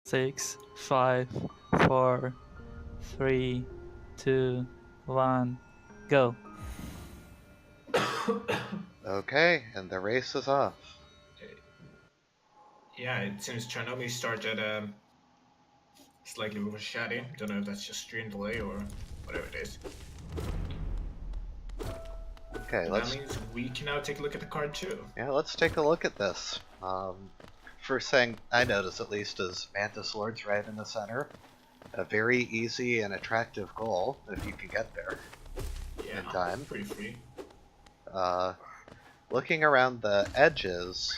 6, 5, 4, 3, 2, 1, go. Okay, and the race is off. Yeah, it seems Chernobyl started slightly over Shaddy. Don't know if that's just stream delay or whatever it is. Okay, But that means we can now take a look at the card too. Yeah, let's take a look at this. First thing I notice, at least, is Mantis Lord's right in the center. A very easy and attractive goal if you can get there Yeah, in time. pretty free. Looking around the edges,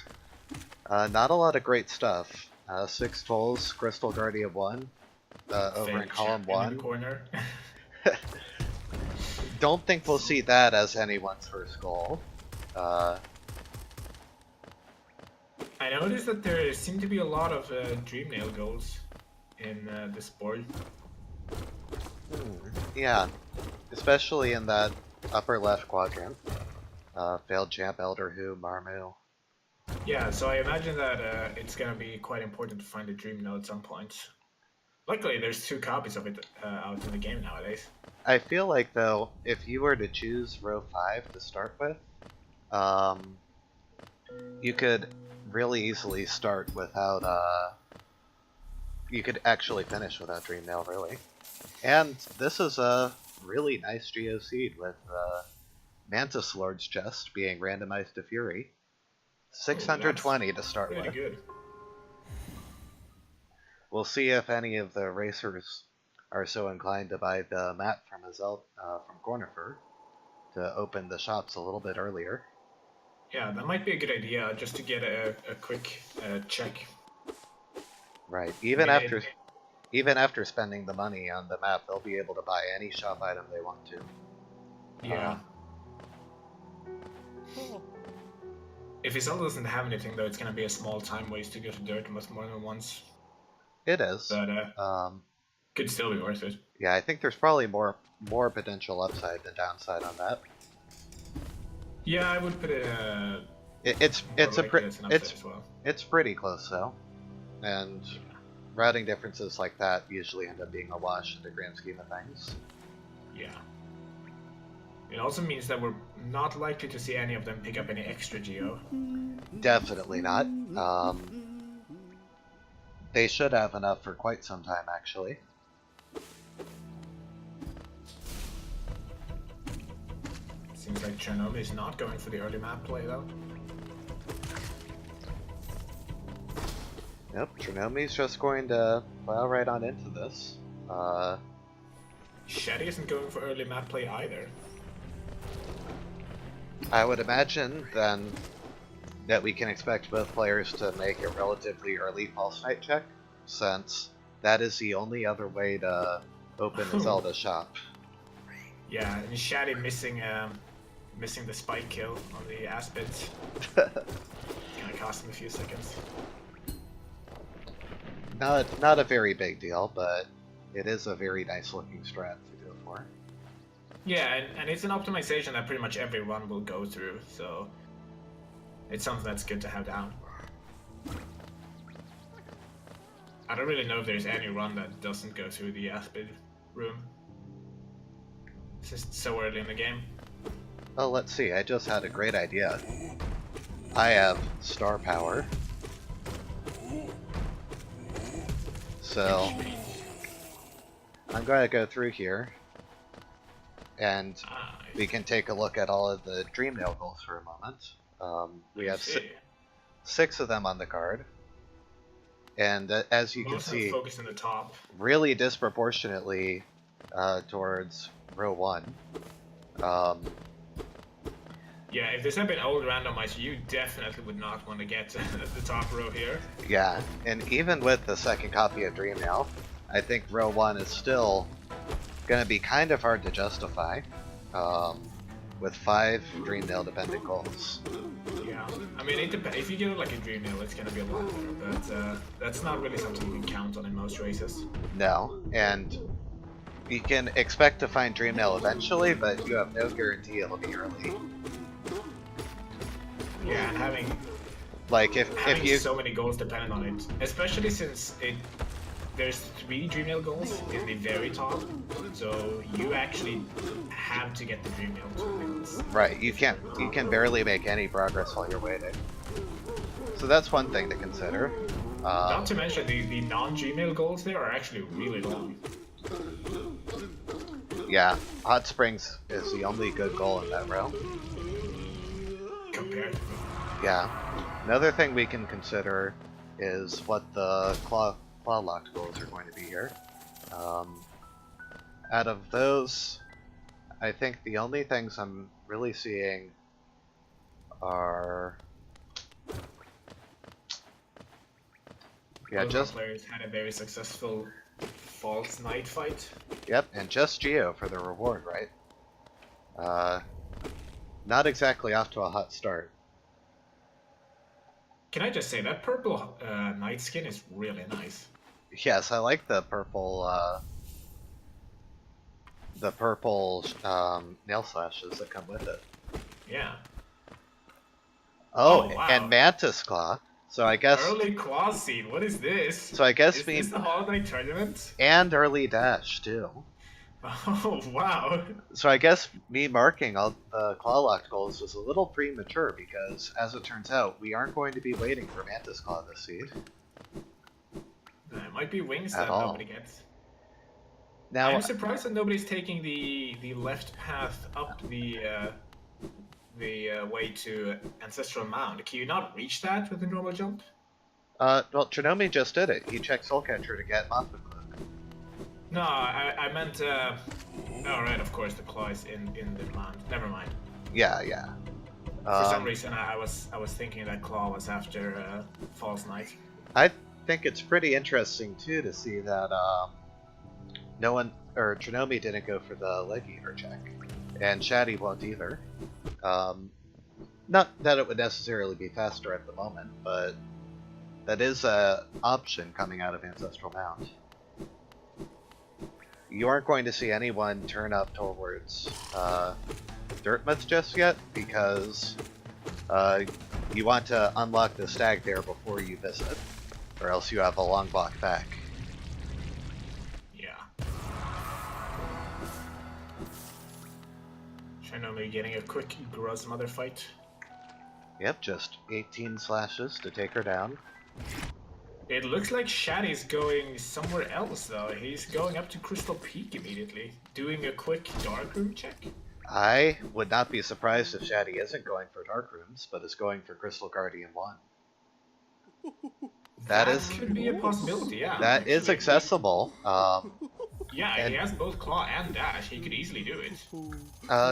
not a lot of great stuff. 6 tolls, Crystal Guardian 1, over in Fake column champion 1. in the corner. Don't think we'll see that as anyone's first goal. I noticed that there seem to be a lot of Dreamnail goals in this board. Yeah, especially in that upper left quadrant. Failed Champ, Elder Who, Marmu. Yeah, so I imagine that it's gonna be quite important to find a Dreamnail at some point. Luckily, there's 2 copies of it out in the game nowadays. I feel like, though, if you were to choose row 5 to start with, you could really easily start without, you could actually finish without Dreamnail, really. And this is a really nice Geo Seed with Mantis Lord's chest being randomized to Fury. 620 to start Pretty with. good. We'll see if any of the racers are so inclined to buy the map from from Cornifer to open the shops a little bit earlier. Yeah, that might be a good idea, just to get a quick check. Right. Even after spending the money on the map, they'll be able to buy any shop item they want to. Yeah. If Isel doesn't have anything, though, it's gonna be a small time waste to go to Dirt much more than once. It is. But could still be worth it. Yeah, I think there's probably more potential upside than downside on that. Yeah, I would put it. It's well. It's pretty close though, and routing differences like that usually end up being a wash in the grand scheme of things. Yeah. It also means that we're not likely to see any of them pick up any extra geo. Definitely not. They should have enough for quite some time, actually. Seems like Chernobyl is not going for the early map play, though. Nope, Chernomi's just going to plow right on into this. Shaddy isn't going for early map play either. I would imagine, then, that we can expect both players to make a relatively early Pulse Knight check, since that is the only other way to open the Zelda shop. Yeah, and Shaddy missing the spike kill on the Aspids. Gonna cost him a few seconds. Not a very big deal, but it is a very nice looking strat to go for. Yeah, and it's an optimization that pretty much everyone will go through, so it's something that's good to have down. I don't really know if there's any run that doesn't go through the Aspid room. It's just so early in the game. Oh, let's see, I just had a great idea. I have star power. So I'm going to go through here, and we can take a look at all of the Dreamnail goals for a moment. We have 6 of them on the card, and as you can see, focus in the top. Really disproportionately towards row 1. Yeah, if this had been old randomizer, you definitely would not want to get to the top row here. Yeah, and even with the second copy of Dreamnail, I think row 1 is still going to be kind of hard to justify, with 5 Dreamnail dependent goals. Yeah, I mean, if you get like a Dreamnail, it's going to be a lot better, but that's not really something you can count on in most races. No, and you can expect to find Dreamnail eventually, but you have no guarantee it'll be early. Yeah, and having like if you so many goals dependent on it, especially since there's 3 dream nail goals in the very top, so you actually have to get the dream nail to win this. Right, you can barely make any progress while you're waiting. So that's one thing to consider. Not to mention the non-dream nail goals there are actually really long. Yeah, Hot Springs is the only good goal in that row. Compared. Yeah. Another thing we can consider is what the claw locked goals are going to be here. Out of those, I think the only things I'm really seeing are Both our players had a very successful false knight fight. Yep, and just Geo for the reward, right? Not exactly off to a hot start. Can I just say that purple knight skin is really nice. Yes, I like the purple nail slashes that come with it. Yeah. Oh, wow. And Mantis Claw. So I guess early claw scene. What is this? So I guess is this the holiday tournament? And early dash too. Oh wow. So I guess me marking all the claw locked goals was a little premature because, as it turns out, we aren't going to be waiting for Mantis Claw this seed. It might be wings that nobody gets. Now I'm surprised that nobody's taking the left path up the way to Ancestral Mound. Can you not reach that with a normal jump? Well, Trinomi just did it. He checked Soulcatcher to get Mothman Cloak. No, I meant. Oh right, of course the claw is in the mound. Never mind. Yeah, yeah. For some reason, I was thinking that claw was after False Knight. I think it's pretty interesting too to see that no one or Trinomi didn't go for the leg eater check, and Shaddy won't either. Not that it would necessarily be faster at the moment, but that is an option coming out of Ancestral Mound. You aren't going to see anyone turn up towards Dirtmouth just yet, because you want to unlock the stag there before you visit, or else you have a long walk back. Yeah. Trinomi getting a quick Gruz Mother fight. Yep, just 18 slashes to take her down. It looks like Shaddy's going somewhere else, though. He's going up to Crystal Peak immediately, doing a quick Darkroom check. I would not be surprised if Shaddy isn't going for Dark Rooms, but is going for Crystal Guardian 1. That could be a possibility, yeah. That actually is accessible. Yeah, he has both Claw and Dash. He could easily do it.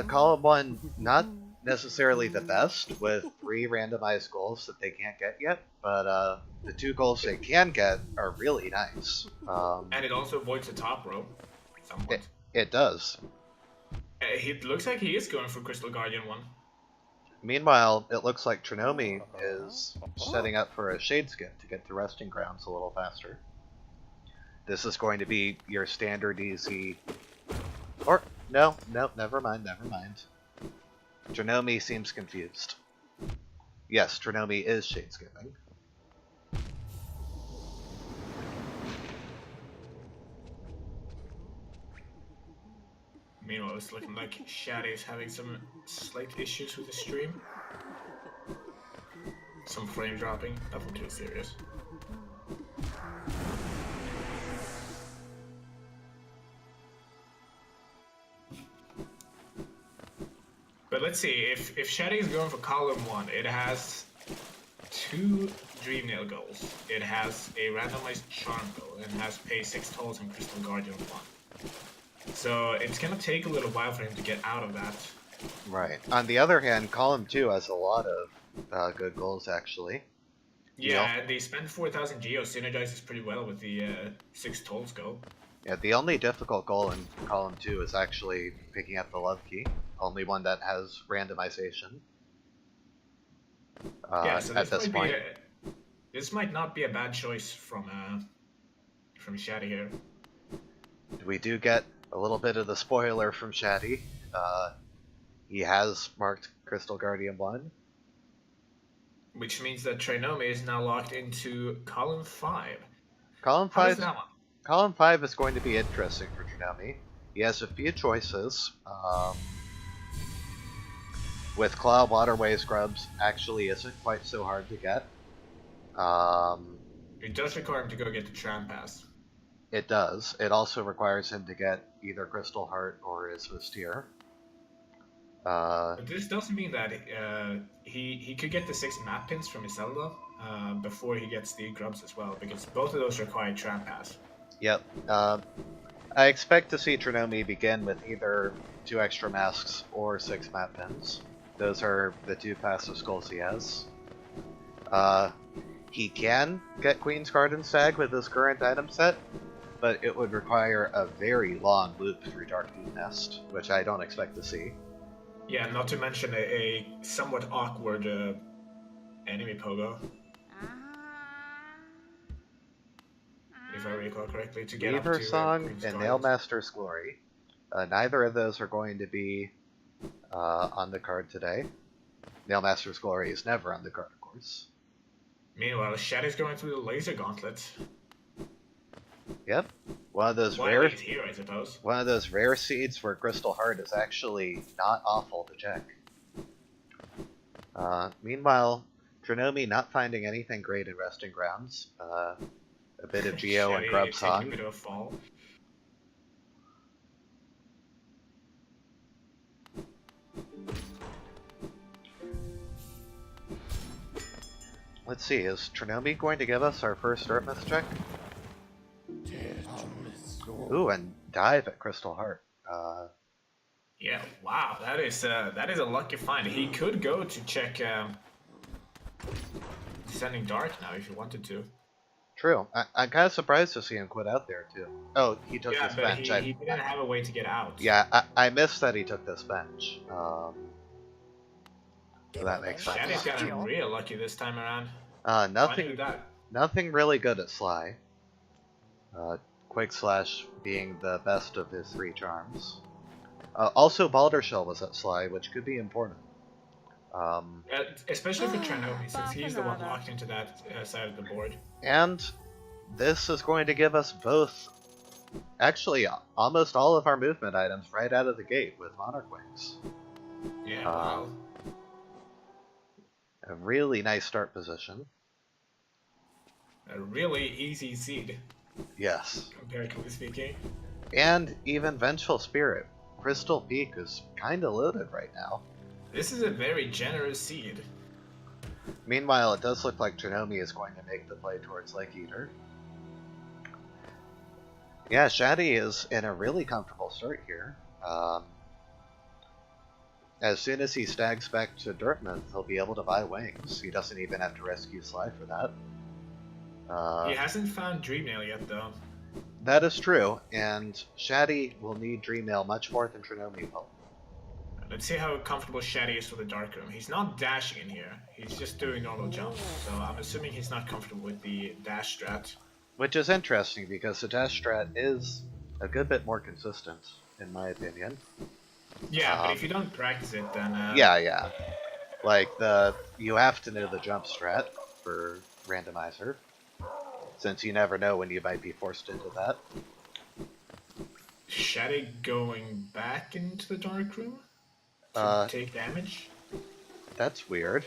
Column 1, not necessarily the best, with 3 randomized goals that they can't get yet, but the 2 goals they can get are really nice. And it also avoids the top row, somewhat. It does. It looks like he is going for Crystal Guardian 1. Meanwhile, it looks like Trinomi is setting up for a Shade Skip to get to Resting Grounds a little faster. This is going to be your standard easy... Or, no, never mind. Trinomi seems confused. Yes, Trinomi is Shade Skipping. Meanwhile, it's looking like Shaddy is having some slight issues with the stream. Some frame dropping, nothing too serious. But let's see, if Shaddy is going for column 1, it has 2 Dream Nail goals. It has a randomized Charm goal, and has pay 6 tolls and Crystal Guardian 1. So it's gonna take a little while for him to get out of that. Right. On the other hand, column 2 has a lot of good goals, actually. Yeah, and they spend 4,000 Geo, synergizes pretty well with the 6 tolls goal. Yeah, the only difficult goal in column 2 is actually picking up the Love Key. Only one that has randomization. Yeah, so at this point. This might not be a bad choice from Shaddy here. We do get a little bit of the spoiler from Shaddy. He has marked Crystal Guardian 1. Which means that Trinomi is now locked into column 5. Column How 5. is that one? Column 5 is going to be interesting for Tsunami. He has a few choices. With Claw, Waterway Scrubs actually isn't quite so hard to get. It does require him to go get the Tram Pass. It does. It also requires him to get either Crystal Heart or his Mystere. But this doesn't mean that he could get the 6 map pins from Iselda before he gets the grubs as well, because both of those require Tram Pass. Yep. I expect to see Trinomi begin with either 2 extra masks or 6 map pins. Those are the 2 passive skulls he has. He can get Queen's Garden Stag with his current item set, but it would require a very long loop through Darkmoon Nest, which I don't expect to see. Yeah, not to mention a somewhat awkward enemy pogo. If I recall correctly, to get Weaver up to Song Queen's and Garden. Nailmaster's Glory. Neither of those are going to be on the card today. Nailmaster's Glory is never on the card, of course. Meanwhile, Shaddy's going through the laser gauntlet. Yep. One of those Here, I suppose. One of those rare seeds where Crystal Heart is actually not awful to check. Meanwhile, Trinomi not finding anything great in Resting Grounds. A bit of Geo and Grub Song. A bit of a fall. Let's see, is Trinomi going to give us our first Dartmouth check? Ooh, and dive at Crystal Heart. Yeah, wow, that is a lucky find. He could go to check Descending Dark now if he wanted to. True. I'm kind of surprised to see him quit out there, too. Oh, he took this bench. He didn't have a way to get out. Yeah, I missed that he took this bench. So that makes sense. Shaddy's gotten real lucky this time around. Nothing really good at Sly. Quick Slash being the best of his 3 charms. Also, Balder Shell was at Sly, which could be important. Especially for Trinomi, since he's the one locked into that side of the board. And this is going to give us both, actually, almost all of our movement items right out of the gate with Monarch Wings. Yeah, wow. A really nice start position. A really easy seed. Yes. Comparatively speaking. And even Vengeful Spirit. Crystal Peak is kind of loaded right now. This is a very generous seed. Meanwhile, it does look like Trinomi is going to make the play towards Lake Eater. Yeah, Shaddy is in a really comfortable start here. As soon as he stags back to Dartmouth, he'll be able to buy wings. He doesn't even have to rescue Sly for that. He hasn't found Dreamnail yet, though. That is true, and Shaddy will need Dreamnail much more than Trinomi will. Let's see how comfortable Shaddy is with the Dark Room. He's not dashing in here. He's just doing normal jumps. So I'm assuming he's not comfortable with the dash strat. Which is interesting, because the dash strat is a good bit more consistent, in my opinion. Yeah, but if you don't practice it, then... Yeah. Like, you have to know the jump strat for Randomizer, since you never know when you might be forced into that. Shaddy going back into the Dark Room to take damage? That's weird.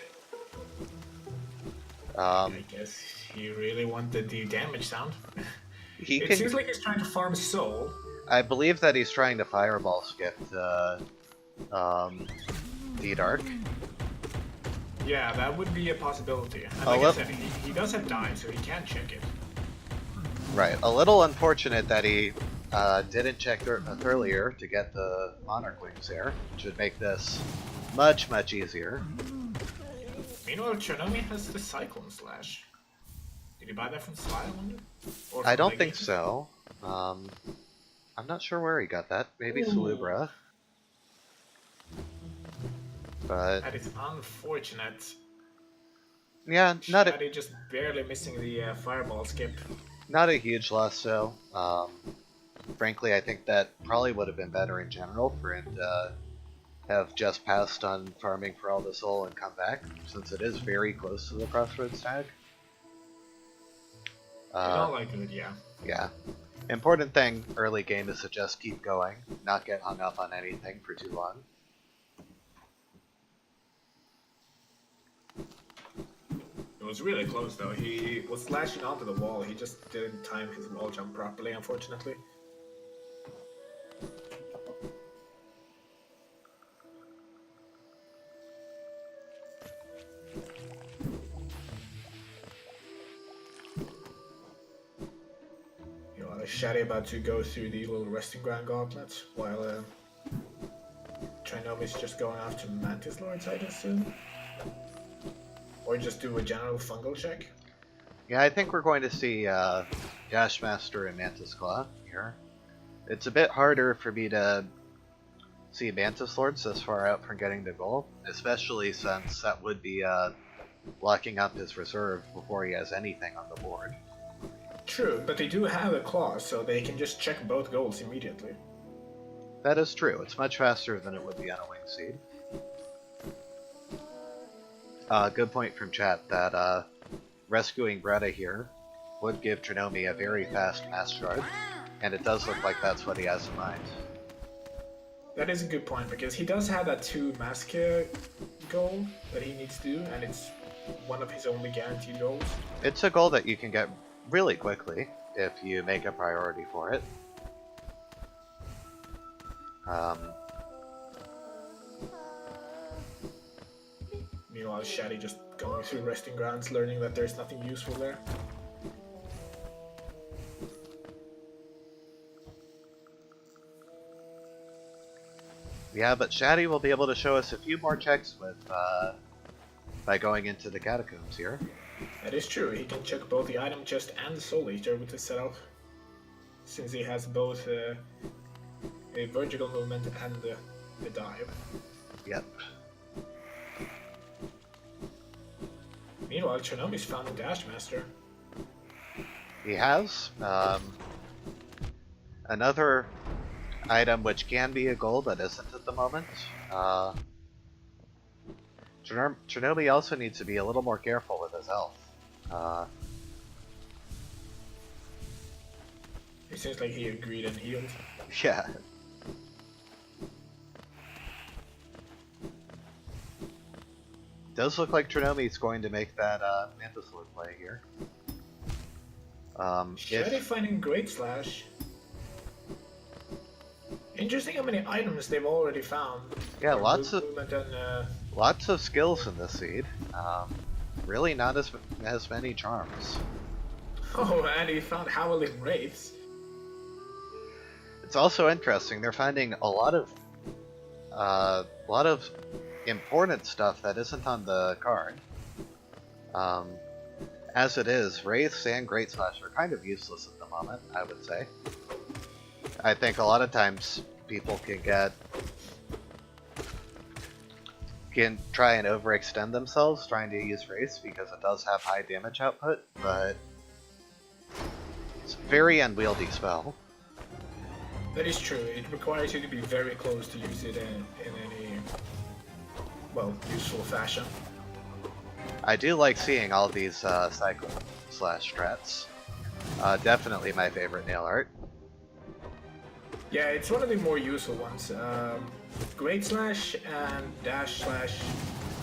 I guess he really wanted the damage sound. It seems like he's trying to farm soul. I believe that he's trying to fireball skip D-Dark. Yeah, that would be a possibility. And like I said, he does have dive, so he can check it. Right. A little unfortunate that he didn't check earlier to get the Monarch Wings there, which would make this much, much easier. Meanwhile, Trinomi has the Cyclone Slash. Did he buy that from Sly, I wonder? Or I don't think so. I'm not sure where he got that. Maybe Salubra. But that is unfortunate. yeah, Shaddy just barely missing the fireball skip. Not a huge loss, though. Frankly, I think that probably would have been better in general for him to have just passed on farming for all the soul and come back, since it is very close to the Crossroads tag. Not like good, yeah. Yeah. Important thing early game is to just keep going, not get hung up on anything for too long. It was really close though. He was slashing onto the wall. He just didn't time his wall jump properly, unfortunately. Shaddy about to go through the little resting ground gauntlets while Trinomi's just going after Mantis Lords, I assume. Or just do a general fungal check. Yeah, I think we're going to see Dashmaster and Mantis Claw here. It's a bit harder for me to see Mantis Lords this far out from getting the goal, especially since that would be locking up his reserve before he has anything on the board. True, but they do have a claw, so they can just check both goals immediately. That is true. It's much faster than it would be on a wing seed. Good point from chat that rescuing Bretta here would give Trinomi a very fast mass shard, and it does look like that's what he has in mind. That is a good point, because he does have that 2 mask goal that he needs to do, and it's one of his only guaranteed goals. It's a goal that you can get really quickly if you make a priority for it. Meanwhile, Shaddy just going through resting grounds, learning that there's nothing useful there. Yeah, but Shaddy will be able to show us a few more checks with by going into the catacombs here. That is true. He can check both the item chest and the soul eater with the setup, since he has both a vertical movement and a dive. Yep. Meanwhile, Chernomi's found a Dashmaster. He has. Another item which can be a goal but isn't at the moment. Chernomi also needs to be a little more careful with his health. It seems like he agreed and healed. Yeah. Does look like Chernomi's going to make that Mantis Lord play here. Shaddy finding Great Slash. Interesting how many items they've already found. Yeah, lots of and, lots of skills in this seed. Really not as many charms. Oh, and he found Howling Wraiths. It's also interesting. They're finding a lot of important stuff that isn't on the card. As it is, Wraiths and Great Slash are kind of useless at the moment, I would say. I think a lot of times people can try and overextend themselves trying to use Wraiths because it does have high damage output, but it's a very unwieldy spell. That is true. It requires you to be very close to use it in any, well, useful fashion. I do like seeing all these cycle slash strats. Definitely my favorite nail art. Yeah, it's one of the more useful ones. Great Slash and Dash Slash.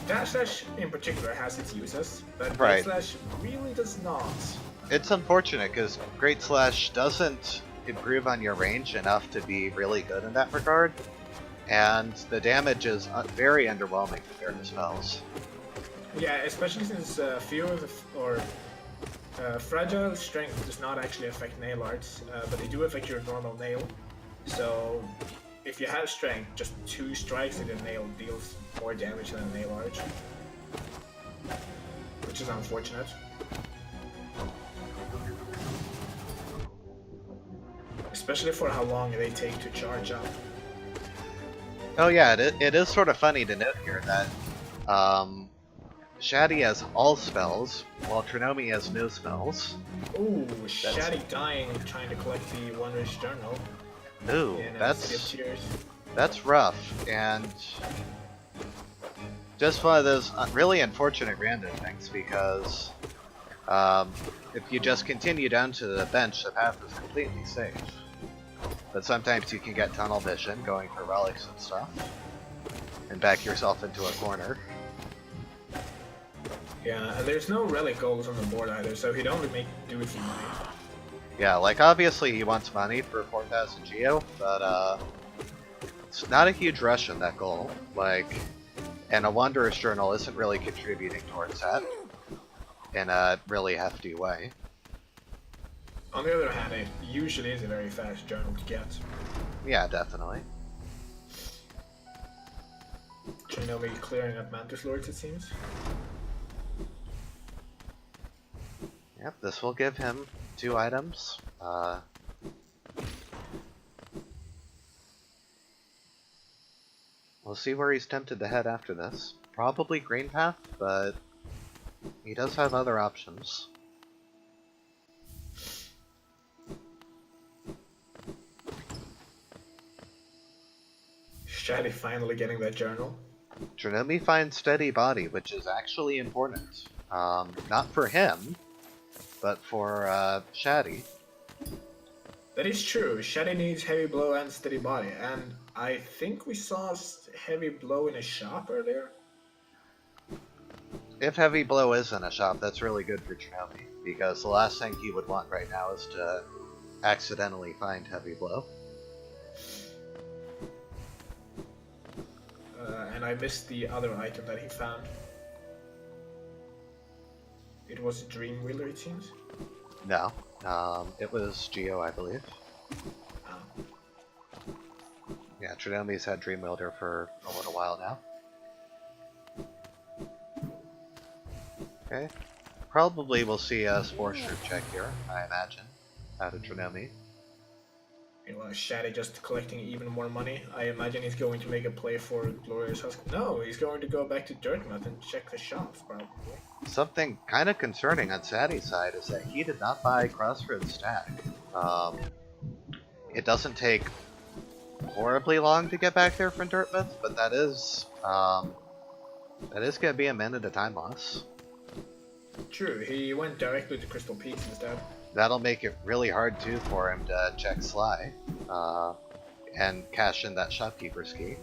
Dash Slash in particular has its uses, but Great Slash really does not. It's unfortunate because Great Slash doesn't improve on your range enough to be really good in that regard, and the damage is very underwhelming compared to spells. Yeah, especially since Fragile Strength does not actually affect nail arts, but they do affect your normal nail. So, if you have strength, just 2 strikes in a nail deals more damage than a nail arch. Which is unfortunate. Especially for how long they take to charge up. Oh yeah, it is sort of funny to note here that Shaddy has all spells, while Trinomi has no spells. Ooh, Shaddy dying trying to collect the Wondrous Journal. Ooh, that's rough, and just one of those really unfortunate random things because if you just continue down to the bench, the path is completely safe. But sometimes you can get tunnel vision going for relics and stuff, and back yourself into a corner. Yeah, and there's no relic goals on the board either, so he'd only do it for money. Yeah, like obviously he wants money for 4,000 Geo, but it's not a huge rush in that goal. Like, and a Wanderer's Journal isn't really contributing towards that in a really hefty way. On the other hand, it usually is a very fast journal to get. Yeah, definitely. Chernobyl clearing up Mantis Lords, it seems. Yep, this will give him 2 items. We'll see where he's tempted to head after this. Probably Green Path, but he does have other options. Shaddy finally getting that journal. Chernobyl finds Steady Body, which is actually important. Not for him, but for Shaddy. That is true. Shaddy needs Heavy Blow and Steady Body, and I think we saw Heavy Blow in a shop earlier. If Heavy Blow is in a shop, that's really good for Chernobyl, because the last thing he would want right now is to accidentally find Heavy Blow. And I missed the other item that he found. It was a Dream Wheeler, it seems. No, it was Geo, I believe. Oh. Yeah, Chernomy's had Dream Wielder for a little while now. Okay. Probably we'll see a Spore Shirt check here, I imagine, out of Chernomy. Meanwhile, Shaddy just collecting even more money. I imagine he's going to make a play for Glorious Husk. No, he's going to go back to Dirtmouth and check the shops, probably. Something kind of concerning on Saddy's side is that he did not buy Crossroads Stack. It doesn't take horribly long to get back there from Dirtmouth, but that is going to be a minute of time loss. True, he went directly to Crystal Peaks instead. That'll make it really hard too for him to check Sly and cash in that shopkeeper's key.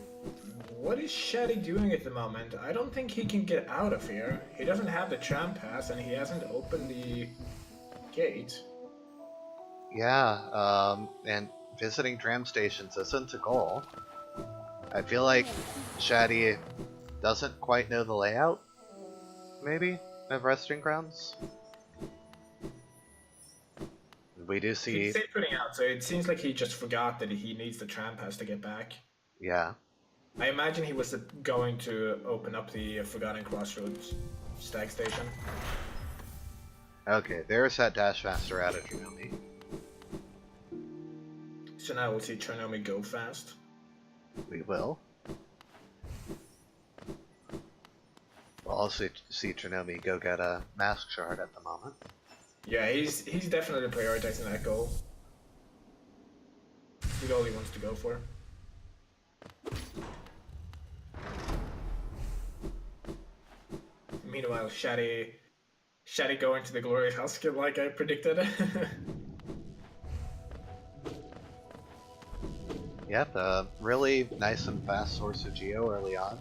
What is Shaddy doing at the moment? I don't think he can get out of here. He doesn't have the tram pass and he hasn't opened the gate. Yeah, and visiting tram stations isn't a goal. I feel like Shaddy doesn't quite know the layout, maybe, of resting grounds. We do see... He's putting out, so it seems like he just forgot that he needs the tram pass to get back. Yeah. I imagine he was going to open up the Forgotten Crossroads stag station. Okay, there's that Dashmaster out of Chernobyl. So now we'll see Chernobyl go fast. We will. We'll also see Chernobyl go get a Mask Shard at the moment. Yeah, he's definitely prioritizing that goal. The goal he wants to go for. Meanwhile, Shaddy going to the Glorious Husk like I predicted. Yep, a really nice and fast source of Geo early on.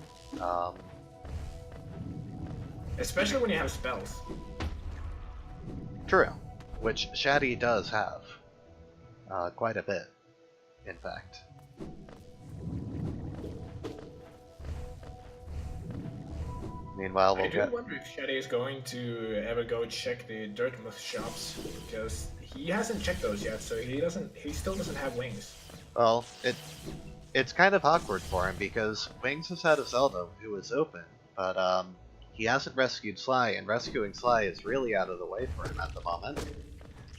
Especially when you have spells. True, which Shaddy does have. Quite a bit, in fact. Meanwhile, we'll I do wonder if Shaddy is going to ever go check the Dirtmouth shops, because he hasn't checked those yet, so he still doesn't have wings. Well, it's kind of awkward for him because Wings has had a Zelda who is open, but he hasn't rescued Sly, and rescuing Sly is really out of the way for him at the moment.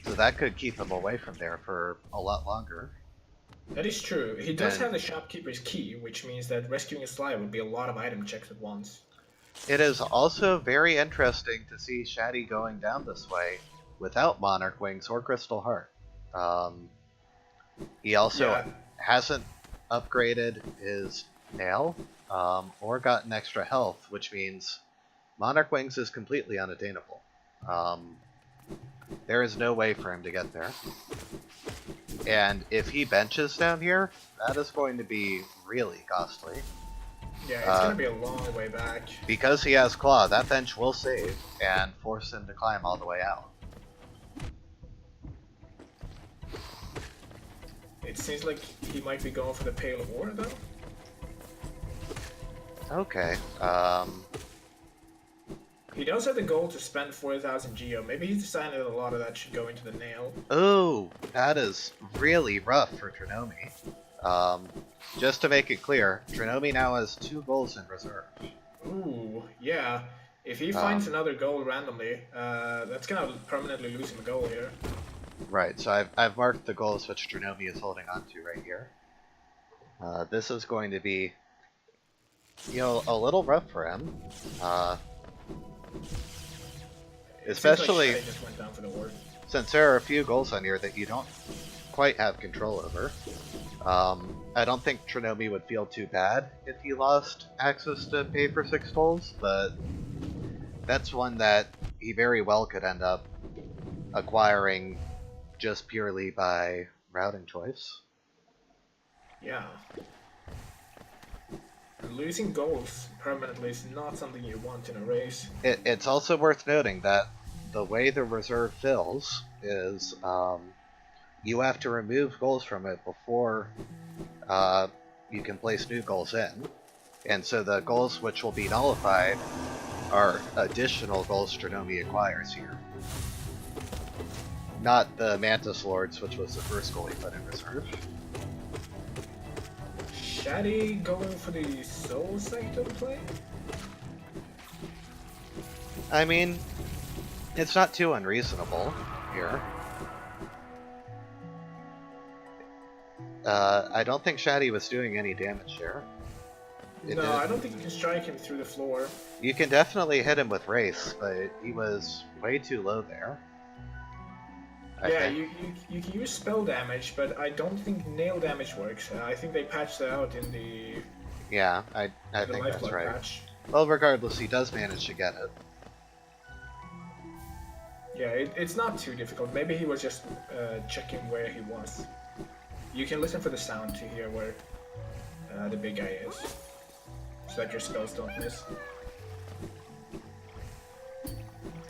So that could keep him away from there for a lot longer. That is true. He does have the shopkeeper's key, which means that rescuing a Sly would be a lot of item checks at once. It is also very interesting to see Shaddy going down this way without Monarch Wings or Crystal Heart. He also hasn't upgraded his nail or gotten extra health, which means Monarch Wings is completely unattainable. There is no way for him to get there. And if he benches down here, that is going to be really costly. Yeah, it's gonna be a long way back. Because he has Claw, that bench will save and force him to climb all the way out. It seems like he might be going for the Pale of War, though. Okay, He does have the goal to spend 4,000 geo. Maybe he's decided a lot of that should go into the nail. Ooh, that is really rough for Trinomi. Just to make it clear, Trinomi now has 2 goals in reserve. Ooh, yeah. If he finds another goal randomly, that's gonna permanently lose him a goal here. Right, so I've marked the goals which Trinomi is holding on to right here. This is going to be, you know, a little rough for him. Especially like just went down for the war. Since there are a few goals on here that you don't quite have control over. I don't think Trinomi would feel too bad if he lost access to pay for 6 goals, but that's one that he very well could end up acquiring just purely by routing choice. Yeah. Losing goals permanently is not something you want in a race. It's also worth noting that the way the reserve fills is you have to remove goals from it before you can place new goals in. And so the goals which will be nullified are additional goals Trinomi acquires here. Not the Mantis Lords, which was the first goal he put in reserve. Shaddy going for the Soul Sanctum play? I mean, it's not too unreasonable here. I don't think Shaddy was doing any damage here. I don't think you can strike him through the floor. You can definitely hit him with Race, but he was way too low there. You can use spell damage, but I don't think nail damage works. I think they patched that out in the I think that's right. Patch. Well, regardless, he does manage to get it. Yeah, it's not too difficult. Maybe he was just checking where he was. You can listen for the sound to hear where the big guy is, so that your spells don't miss.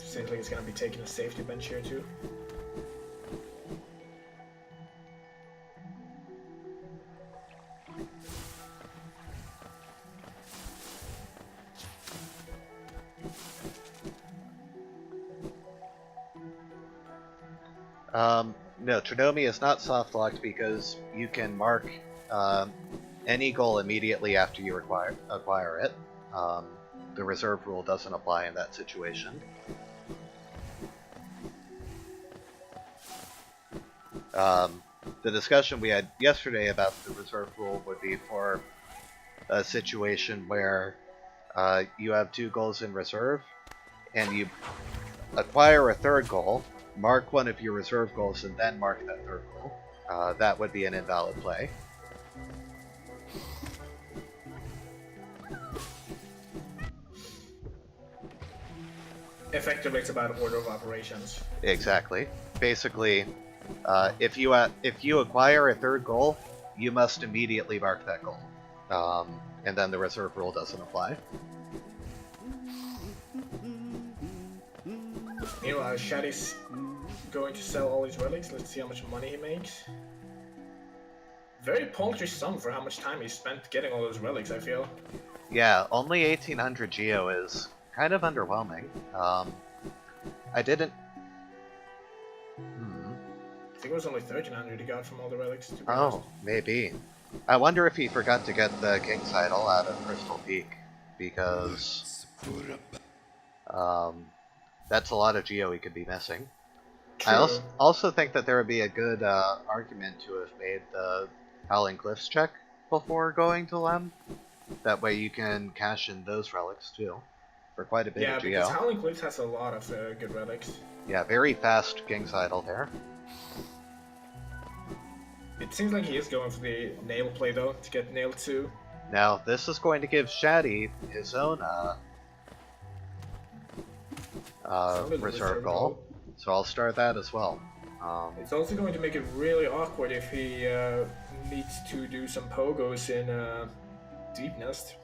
Seems like he's gonna be taking a safety bench here too. No, Trinomi is not soft locked because you can mark any goal immediately after you acquire it. The reserve rule doesn't apply in that situation. The discussion we had yesterday about the reserve rule would be for a situation where you have 2 goals in reserve and you acquire a 3rd goal, mark one of your reserve goals, and then mark that 3rd goal. That would be an invalid play. Effectively, it's about order of operations. Exactly. Basically, if you acquire a 3rd goal, you must immediately mark that goal, and then the reserve rule doesn't apply. Meanwhile, Shaddy's going to sell all his relics. Let's see how much money he makes. Very paltry sum for how much time he spent getting all those relics, I feel. Yeah, only 1800 geo is kind of underwhelming. I didn't... I think it was only 1300 he got from all the relics. To be honest. Maybe. I wonder if he forgot to get the King's Idol out of Crystal Peak, because that's a lot of geo he could be missing. True. I also think that there would be a good argument to have made the Howling Cliffs check before going to Lem. That way you can cash in those relics too, for quite a bit of geo. Yeah, because Howling Cliffs has a lot of good relics. Yeah, very fast King's Idol there. It seems like he is going for the nail play though, to get nail 2. Now, this is going to give Shaddy his own reserve goal. So I'll start that as well. It's also going to make it really awkward if he needs to do some pogos in Deep Nest.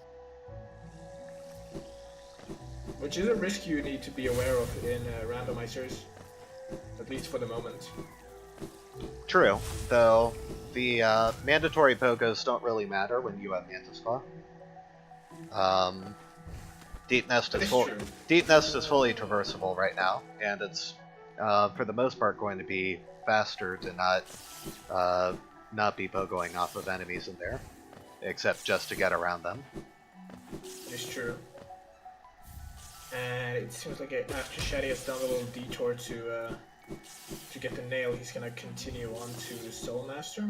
Which is a risk you need to be aware of in randomizers. At least for the moment. True, though the mandatory pogos don't really matter when you have Mantis Claw. Deep Nest is fully traversable right now, and it's for the most part going to be faster to not be pogoing off of enemies in there, except just to get around them. It's true. And it seems like after Shaddy has done a little detour to get the nail, he's gonna continue on to Soul Master.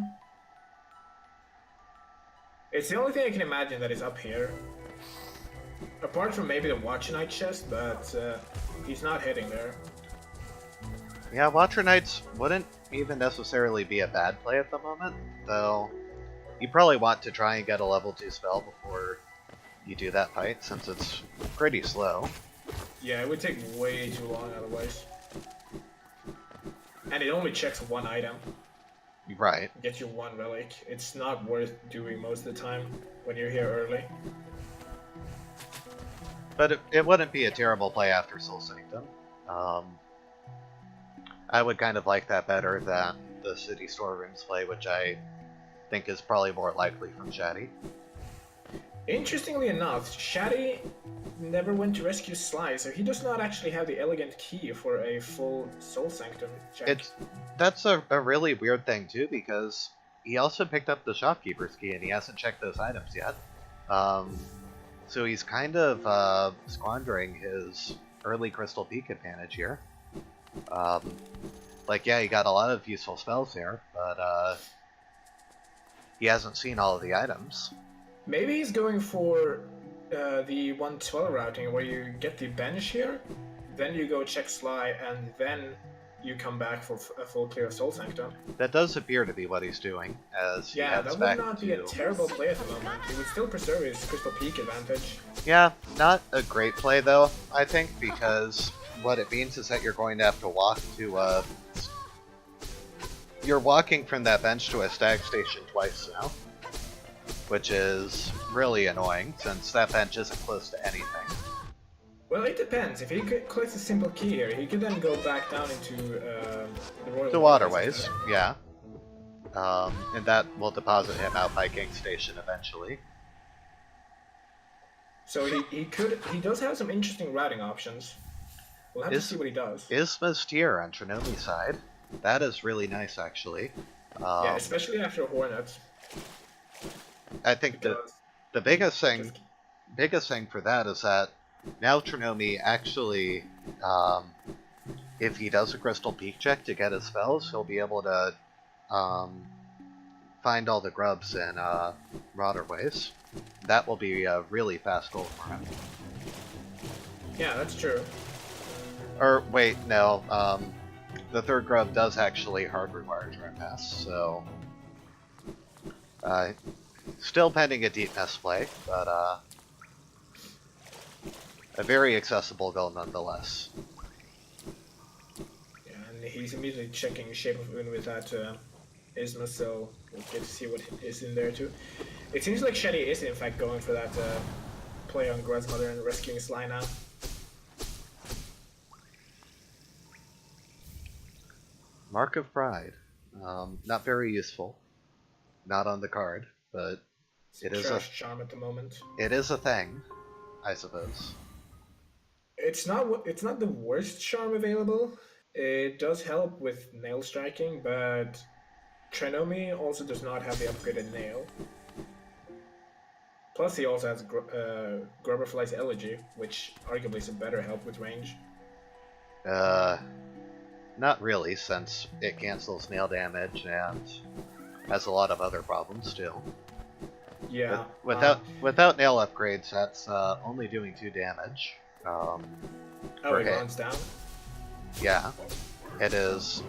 It's the only thing I can imagine that is up here. Apart from maybe the Watcher Knight chest, but he's not heading there. Yeah, Watcher Knights wouldn't even necessarily be a bad play at the moment, though you probably want to try and get a level 2 spell before you do that fight, since it's pretty slow. Yeah, it would take way too long otherwise. And it only checks one item. Right. Gets you one relic. It's not worth doing most of the time when you're here early. But it wouldn't be a terrible play after Soul Sanctum. I would kind of like that better than the City Storerooms play, which I think is probably more likely from Shaddy. Interestingly enough, Shaddy never went to rescue Sly, so he does not actually have the elegant key for a full Soul Sanctum check. That's a really weird thing too, because he also picked up the Shopkeeper's key and he hasn't checked those items yet. So he's kind of squandering his early Crystal Peak advantage here. Like, yeah, he got a lot of useful spells here, but he hasn't seen all of the items. Maybe he's going for the 112 routing, where you get the bench here, then you go check Sly, and then you come back for a full clear of Soul Sanctum. That does appear to be what he's doing, as he heads back that would not be a terrible play at the moment. He would still preserve his Crystal Peak advantage. Yeah, not a great play though, I think, because what it means is that you're going to have to walk to you're walking from that bench to a stag station twice now, which is really annoying, since that bench isn't close to anything. Well, it depends. If he collects a simple key here, he could then go back down into the Royal Waterways, yeah. And that will deposit him out by King Station eventually. So he does have some interesting routing options. We'll have to see what he does. Isma's tier on Trinomi's side. That is really nice, actually. Yeah, especially after Hornet. I think the biggest thing for that is that now Trinomi actually, if he does a Crystal Peak check to get his spells, he'll be able to find all the grubs in Waterways. That will be a really fast goal for him. Yeah, that's true. Or wait, no. The third grub does actually hard require Trespass, so still pending a Deep Nest play, but a very accessible goal nonetheless. Yeah, and he's immediately checking Shape of Moon with that Isma, so we'll get to see what is in there too. It seems like Shaddy is in fact going for that play on Grud's and rescuing Sly now. Mark of Pride. Not very useful. Not on the card, but it is a charm at the moment. It is a thing, I suppose. It's not the worst charm available. It does help with nail striking, but Trinomi also does not have the upgraded nail. Plus, he also has Grubberfly's Elegy, which arguably is a better help with range. Not really, since it cancels nail damage and has a lot of other problems still. Yeah. Without nail upgrades, that's only doing 2 damage. It rounds down? Yeah, it is.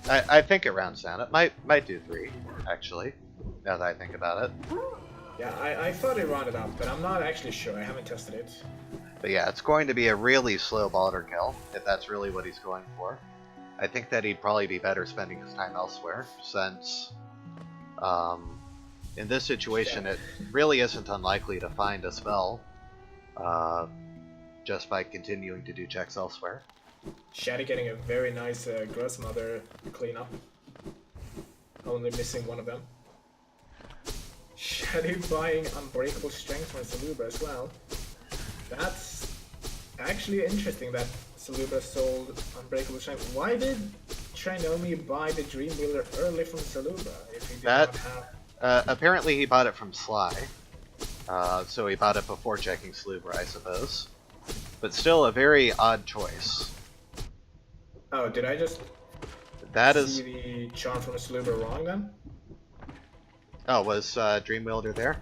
I think it rounds down. It might do 3, actually, now that I think about it. Yeah, I thought it rounded up, but I'm not actually sure. I haven't tested it. But yeah, it's going to be a really slow Balder kill, if that's really what he's going for. I think that he'd probably be better spending his time elsewhere, since in this situation it really isn't unlikely to find a spell just by continuing to do checks elsewhere. Shaddy getting a very nice Gross Mother cleanup. Only missing one of them. Shaddy buying Unbreakable Strength from Salubra as well. That's actually interesting that Salubra sold Unbreakable Strength. Why did Trinomi buy the Dreamwheeler early from Salubra if he did not have... Apparently he bought it from Sly, so he bought it before checking Salubra, I suppose. But still a very odd choice. Oh, did I just see the charm from Salubra wrong then? Oh, was Dreamwielder there?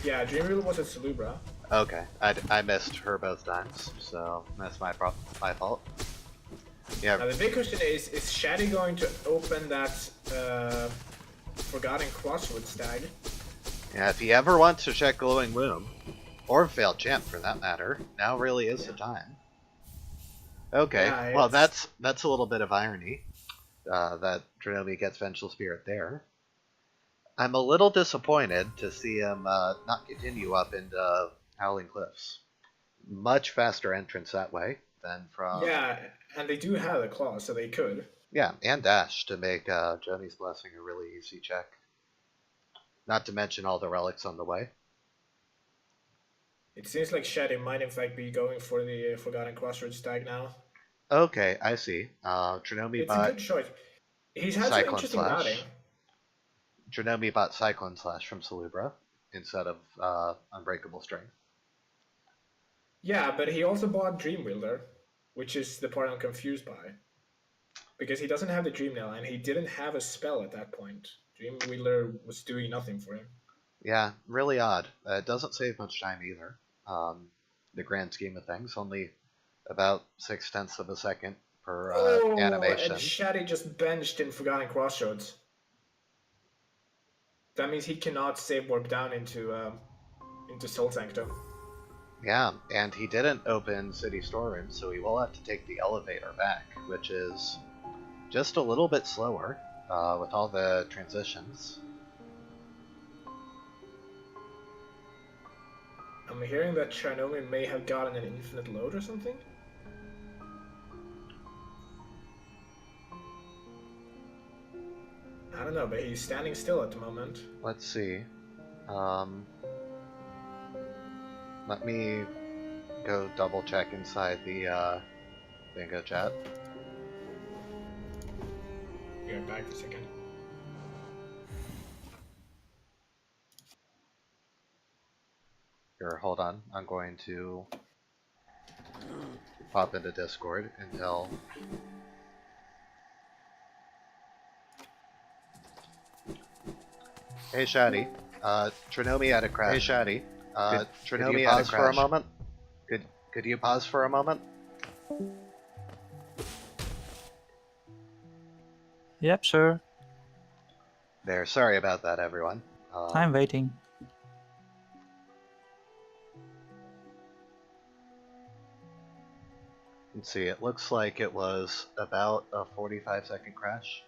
Yeah, Dreamwheeler was at Salubra. Okay, I missed her both times, so that's my fault. Yeah. Now the big question is Shaddy going to open that Forgotten Crossroads stag? Yeah, if he ever wants to check Glowing Womb, or Failed Champ for that matter, now really is the time. Okay, Yeah, well that's a little bit of irony, that Trinomi gets Vengeful Spirit there. I'm a little disappointed to see him not continue up into Howling Cliffs. Much faster entrance that way than from... Yeah, and they do have a claw, so they could. Yeah, and dash to make Johnny's Blessing a really easy check. Not to mention all the relics on the way. It seems like Shaddy might in fact be going for the Forgotten Crossroads stag now. Okay, I see. Trinomi It's a good choice. He's had some interesting batting. Trinomi bought Cyclone Slash from Salubra instead of Unbreakable Strength. Yeah, but he also bought Dreamwielder, which is the part I'm confused by. Because he doesn't have the Dream Nail, and he didn't have a spell at that point. Dreamwielder was doing nothing for him. Yeah, really odd. It doesn't save much time either. The grand scheme of things, only about 0.6 of a second per animation. And Shaddy just benched in Forgotten Crossroads. That means he cannot save warp down into Soul Sanctum. Yeah, and he didn't open City Storeroom, so he will have to take the elevator back, which is just a little bit slower with all the transitions. I'm hearing that Trinomi may have gotten an infinite load or something? I don't know, but he's standing still at the moment. Let's see. Let me go double check inside the bingo chat. Be right back for a second. Here, hold on. I'm going to pop into Discord and tell... Hey Shaddy, Trinomi had a crash. Hey Shaddy, Trinomi had a crash. For a moment? Could you pause for a moment? Yep, sure. There, sorry about that everyone. I'm waiting. Let's see, it looks like it was about a 45-second crash.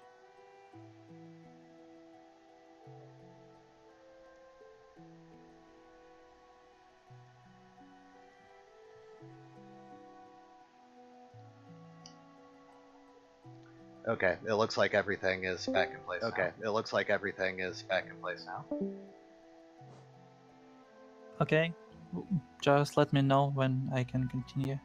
Okay, it looks like everything is back in place. Okay, now. It looks like everything is back in place now. Okay, just let me know when I can continue.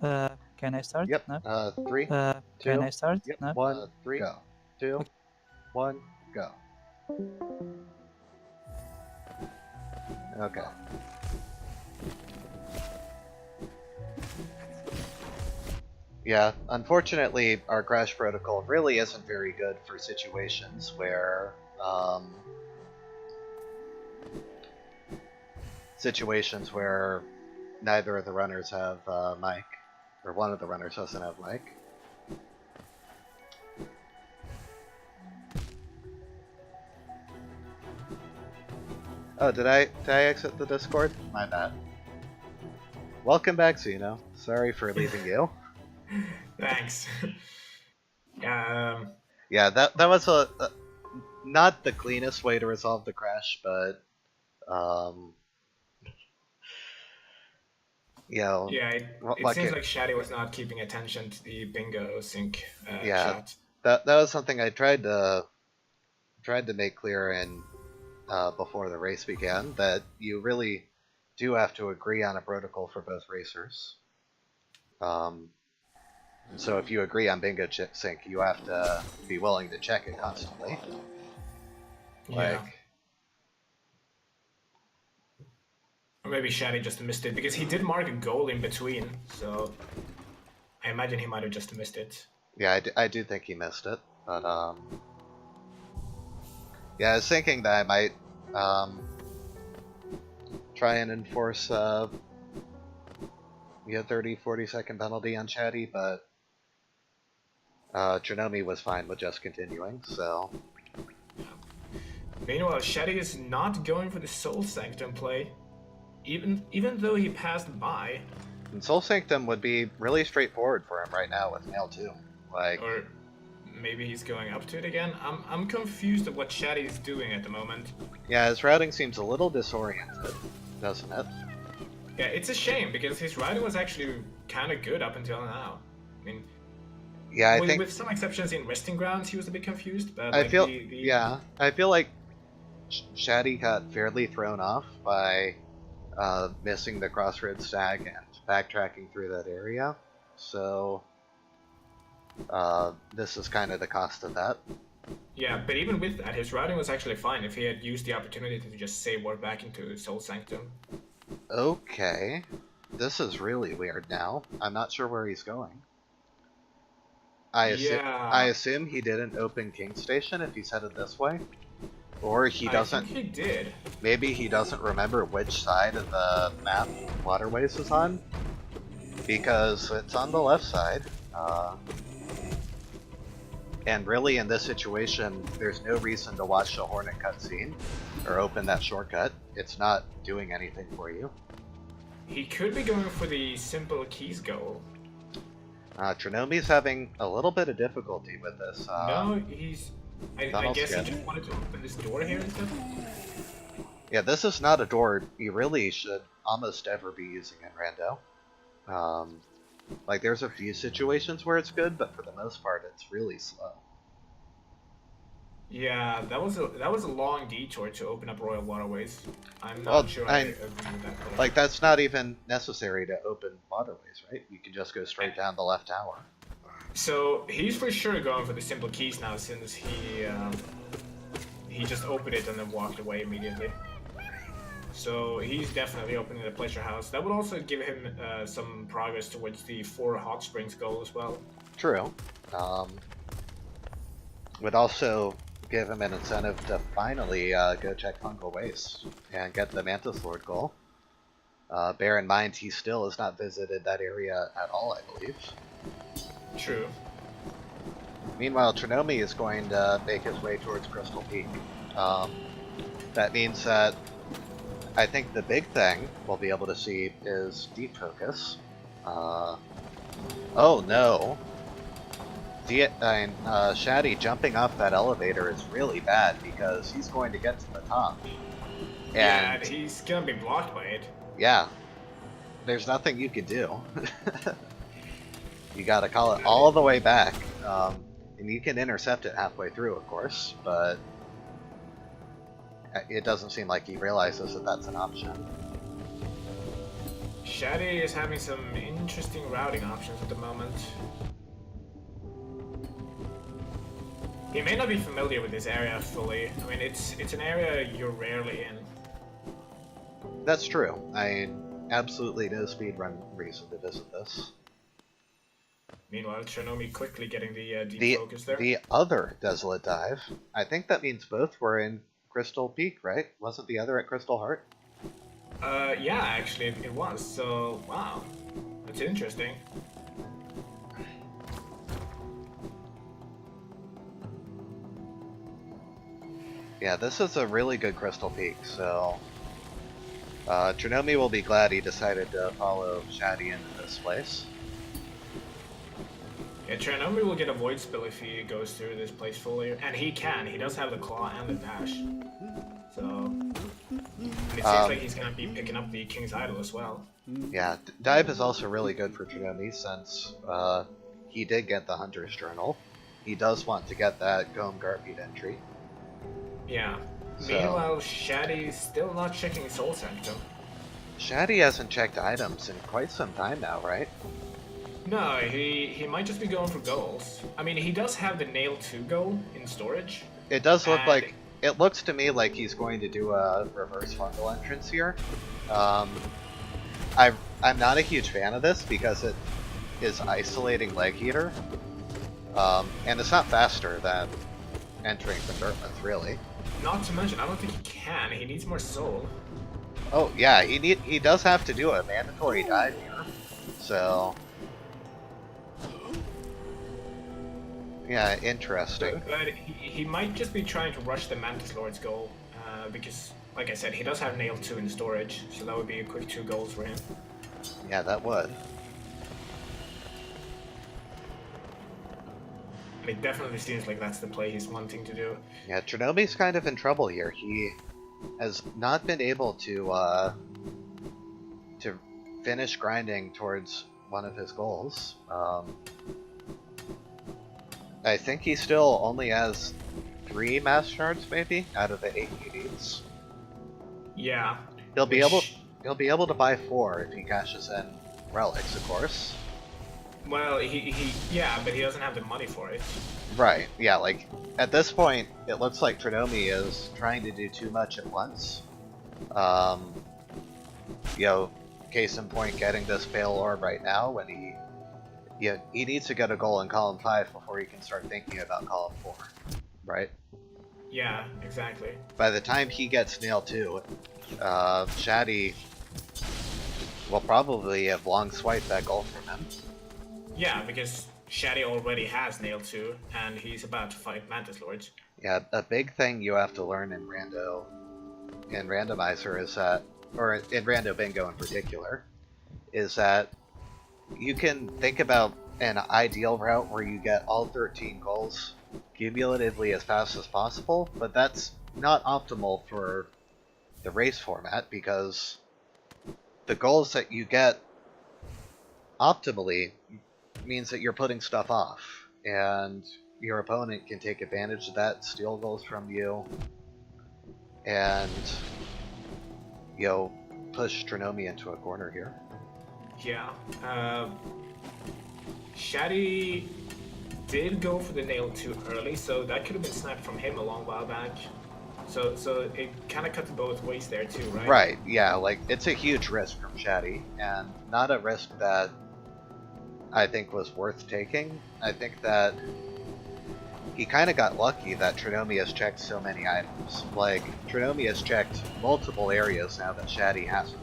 Can I start? Yep. No? 3, 2, can I start? Yep. No? 1, 3, go. 2, Okay. 1, go. Okay. Yeah, unfortunately, our crash protocol really isn't very good for situations where neither of the runners have mic, or one of the runners doesn't have mic. Oh, did I exit the Discord? My bad. Welcome back, Zeno. Sorry for leaving you. Thanks. um, Yeah, that was a not the cleanest way to resolve the crash, but um, you know, yeah, it like seems like Shaddy was not keeping attention to the bingo sync yeah, chat. that was something I tried to make clear in before the race began, that you really do have to agree on a protocol for both racers. Um, so if you agree on bingo sync, you have to be willing to check it constantly. Yeah. Like, Or maybe Shaddy just missed it because he did mark a goal in between, so I imagine he might have just missed it. yeah, I do think he missed it, but yeah, I was thinking that I might um, try and enforce 30-40 second penalty on Chatty, but Janome was fine with just continuing, so Meanwhile, Shaddy is not going for the Soul Sanctum play, even though he passed by. and Soul Sanctum would be really straightforward for him right now with Nail 2. Like, Or maybe he's going up to it again. I'm confused at what Shaddy is doing at the moment. yeah, his routing seems a little disoriented, doesn't it? Yeah, it's a shame because his riding was actually kind of good up until now. I mean, Yeah, I think with some exceptions in resting grounds, he was a bit confused. But I like feel yeah, I feel like Shaddy got fairly thrown off by missing the crossroads stag and backtracking through that area. So this is kind of the cost of that. Yeah, but even with that, his routing was actually fine if he had used the opportunity to just save ward back into Soul Sanctum. Okay, this is really weird now. I'm not sure where he's going. I assume he didn't open King Station if he's headed this way. Or he doesn't. I think he did. Maybe he doesn't remember which side of the map Waterways is on. Because it's on the left side. And really, in this situation, there's no reason to watch the Hornet cutscene or open that shortcut. It's not doing anything for you. He could be going for the simple keys goal. Trinomi's having a little bit of difficulty with this. No, he's. I guess skip. he just wanted to open this door here instead. Yeah, this is not a door you really should almost ever be using in Rando. Like, there's a few situations where it's good, but for the most part, it's really slow. Yeah, that was a long detour to open up Royal Waterways. I'm not sure I agree with that. Though. Like, that's not even necessary to open Waterways, right? You can just go straight down the left tower. So he's for sure going for the simple keys now, since he just opened it and then walked away immediately. So he's definitely opening the pleasure house. That would also give him some progress towards the 4 hot springs goal as well. True. Would also give him an incentive to finally go check Fungal Waste and get the Mantis Lord goal. Bear in mind, he still has not visited that area at all, I believe. True. Meanwhile, Trinomi is going to make his way towards Crystal Peak. That means that I think the big thing we'll be able to see is Deep Focus. Oh no! Shaddy jumping off that elevator is really bad because he's going to get to the top. And he's gonna be blocked by it. Yeah. There's nothing you can do. You gotta call it all the way back. And you can intercept it halfway through, of course, but it doesn't seem like he realizes that that's an option. Shaddy is having some interesting routing options at the moment. He may not be familiar with this area fully. I mean, it's an area you're rarely in. That's true. I absolutely no speedrun reason to visit this. Meanwhile, Trinomi quickly getting the deep focus there. The other Desolate Dive. I think that means both were in Crystal Peak, right? Wasn't the other at Crystal Heart? Yeah, actually, it was. So, wow. That's interesting. Yeah, this is a really good Crystal Peak, so Trinomi will be glad he decided to follow Shaddy into this place. Yeah, Trinomi will get a void spill if he goes through this place fully, and he can. He does have the claw and the dash. So, and it seems like he's gonna be picking up the King's Idol as well. Yeah, Dive is also really good for Trinomi since he did get the Hunter's Journal. He does want to get that Gome Garpede entry. Yeah. So- Meanwhile, Shaddy's still not checking his Soul Sanctum. Shaddy hasn't checked items in quite some time now, right? No, he might just be going for goals. I mean, he does have the Nail 2 goal in storage. It does look And- like, it looks to me like he's going to do a reverse fungal entrance here. I'm not a huge fan of this because it is isolating Leg Eater. And it's not faster than entering from Dartmouth, really. Not to mention, I don't think he can. He needs more soul. Oh yeah, he does have to do a mandatory dive here. So yeah, interesting. But he might just be trying to rush the Mantis Lord's goal, because, like I said, he does have Nail 2 in storage, so that would be a quick 2 goals for him. Yeah, that would. And it definitely seems like that's the play he's wanting to do. Yeah, Trinomi's kind of in trouble here. He has not been able to finish grinding towards one of his goals. I think he still only has 3 mass shards, maybe, out of the 8 he needs. Yeah. He'll be which- able to buy 4 if he cashes in relics, of course. Well, yeah, but he doesn't have the money for it. Right, yeah, like, at this point, it looks like Trinomi is trying to do too much at once. You know, case in point, getting this Pale Orb right now when he needs to get a goal in column 5 before he can start thinking about column 4, right? Yeah, exactly. By the time he gets Nail 2, Shaddy will probably have long swiped that goal from him. Yeah, because Shaddy already has Nail 2, and he's about to fight Mantis Lords. Yeah, a big thing you have to learn in Rando, in Randomizer is that, or in Rando Bingo in particular, is that you can think about an ideal route where you get all 13 goals cumulatively as fast as possible, but that's not optimal for the race format because the goals that you get optimally means that you're putting stuff off, and your opponent can take advantage of that, steal goals from you, and, you know, push Trinomi into a corner here. Yeah. Shaddy did go for the Nail 2 early, so that could have been sniped from him a long while back. So it kind of cuts both ways there too, right? Right, yeah, like, it's a huge risk from Shaddy, and not a risk that I think was worth taking. I think that he kind of got lucky that Trinomi has checked so many items. Like, Trinomi has checked multiple areas now that Shaddy hasn't.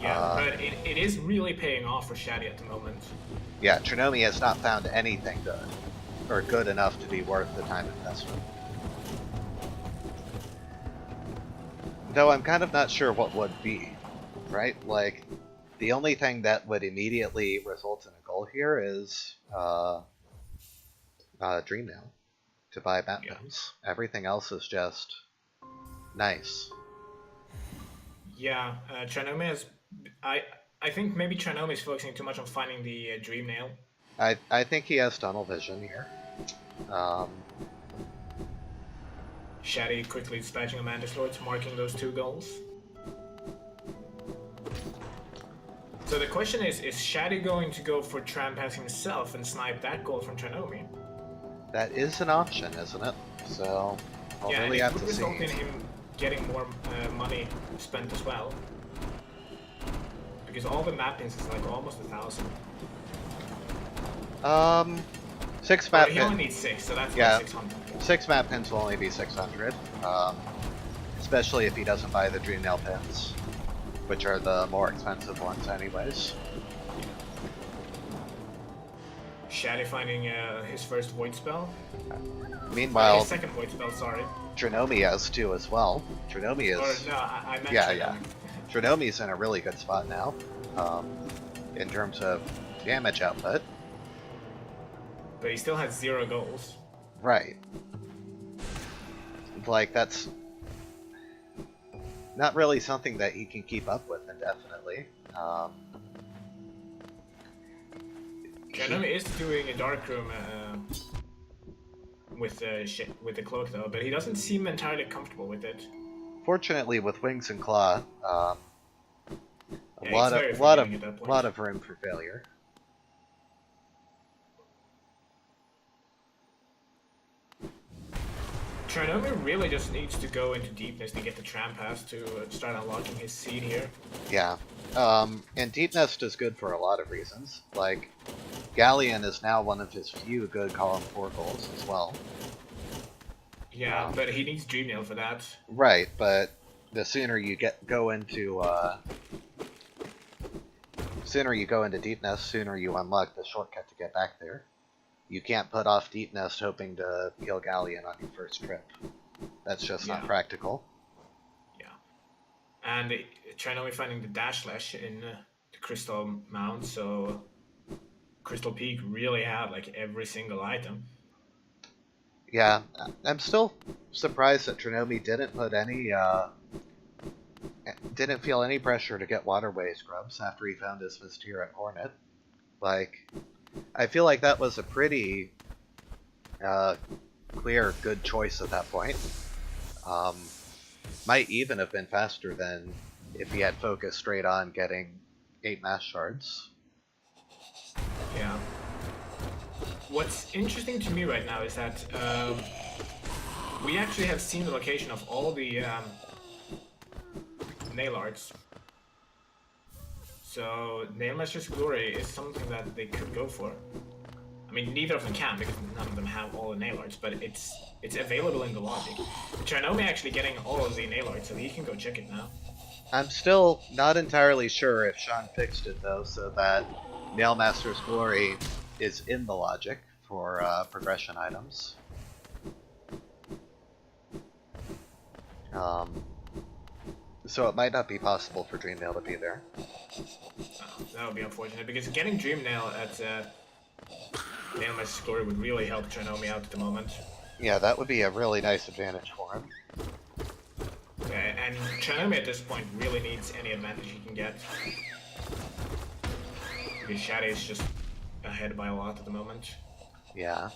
Yeah, but it is really paying off for Shaddy at the moment. Yeah, Trinomi has not found anything good, or good enough to be worth the time investment. Though I'm kind of not sure what would be, right? Like, the only thing that would immediately result in a goal here is Dream Nail to buy map pins. Everything else is just nice. Yeah, Trinomi has... I think maybe Trinomi is focusing too much on finding the Dream Nail. I think he has tunnel vision here. Shaddy quickly dispatching a Mantis Lord, marking those 2 goals. So the question is Shaddy going to go for Trampass himself and snipe that goal from Trinomi? That is an option, isn't it? So, I'll Yeah, really and have it to would see. result in him getting more money spent as well. Because all the mappings is like almost 1,000. 6 Well, map he only pins. needs 6, so that's Yeah. like 600. 6 map pins will only be 600. Especially if he doesn't buy the Dream Nail pins, which are the more expensive ones anyways. Shaddy finding his first Void Spell. Meanwhile, His second Void Spell, sorry. Trinomi has 2 as well. Trinomi Or is... no, I meant Yeah, Trinomi. yeah. Trinomi's in a really good spot now, in terms of damage output. But he still has 0 goals. Right. Like, that's not really something that he can keep up with indefinitely. Rando is doing a dark room with the cloak though, but he doesn't seem entirely comfortable with it. Fortunately, with Wings and Claw, a Yeah, lot it's very of forgiving at that point. lot of room for failure. Trinomi really just needs to go into deepness to get the tram pass to start unlocking his seed here. Yeah. And Deep Nest is good for a lot of reasons. Like, Galleon is now one of his few good column 4 goals as well. Yeah, but he needs Dreamnail for that. Right, but the sooner you go into Deep Nest, sooner you unlock the shortcut to get back there. You can't put off Deep Nest hoping to kill Galleon on your first trip. That's just not practical. Yeah. And Trinomi finding the Dash Slash in the Crystal Mount, so Crystal Peak really had like every single item. Yeah, I'm still surprised that Trinomi didn't feel any pressure to get Waterway scrubs after he found his Mysterious Hornet. Like, I feel like that was a pretty clear, good choice at that point. Might even have been faster than if he had focused straight on getting 8 Mass Shards. Yeah. What's interesting to me right now is that we actually have seen the location of all the nail arts. So Nailmaster's Glory is something that they could go for. I mean, neither of them can because none of them have all the nail arts, but it's available in the logic. Trinomi actually getting all of the nail arts, so he can go check it now. I'm still not entirely sure if Sean fixed it though, so that Nailmaster's Glory is in the logic for progression items. So it might not be possible for Dreamnail to be there. That would be unfortunate because getting Dreamnail at Nailmaster's Glory would really help Trinomi out at the moment. Yeah, that would be a really nice advantage for him. And Trinomi at this point really needs any advantage he can get. Because Shaddy is just ahead by a lot at the moment. Yeah.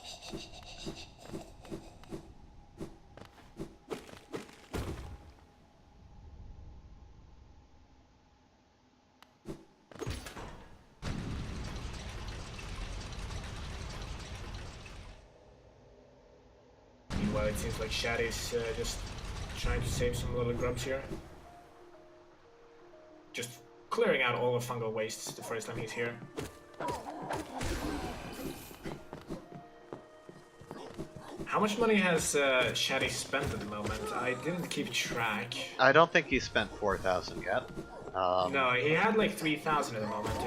Meanwhile, it seems like Shaddy's just trying to save some little grubs here. Just clearing out all the fungal wastes the first time he's here. How much money has Shaddy spent at the moment? I didn't keep track. I don't think he spent 4,000 yet. No, he had like 3,000 at the moment,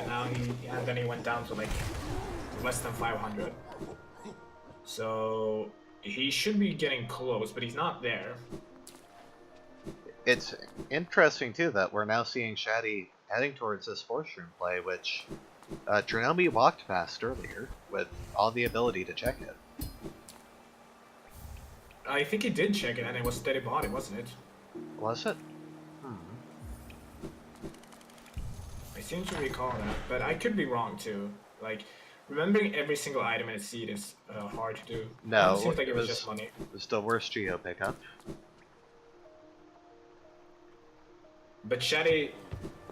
and then he went down to like less than 500. So he should be getting close, but he's not there. It's interesting too that we're now seeing Shaddy heading towards this Force Room play, which Trinomi walked past earlier with all the ability to check it. I think he did check it, and it was Steady Body, wasn't it? Was it? I seem to recall that, but I could be wrong too. Like, remembering every single item in a seed is hard to do. No, it seems like it was just money. It was the worst Geo pickup. But Shaddy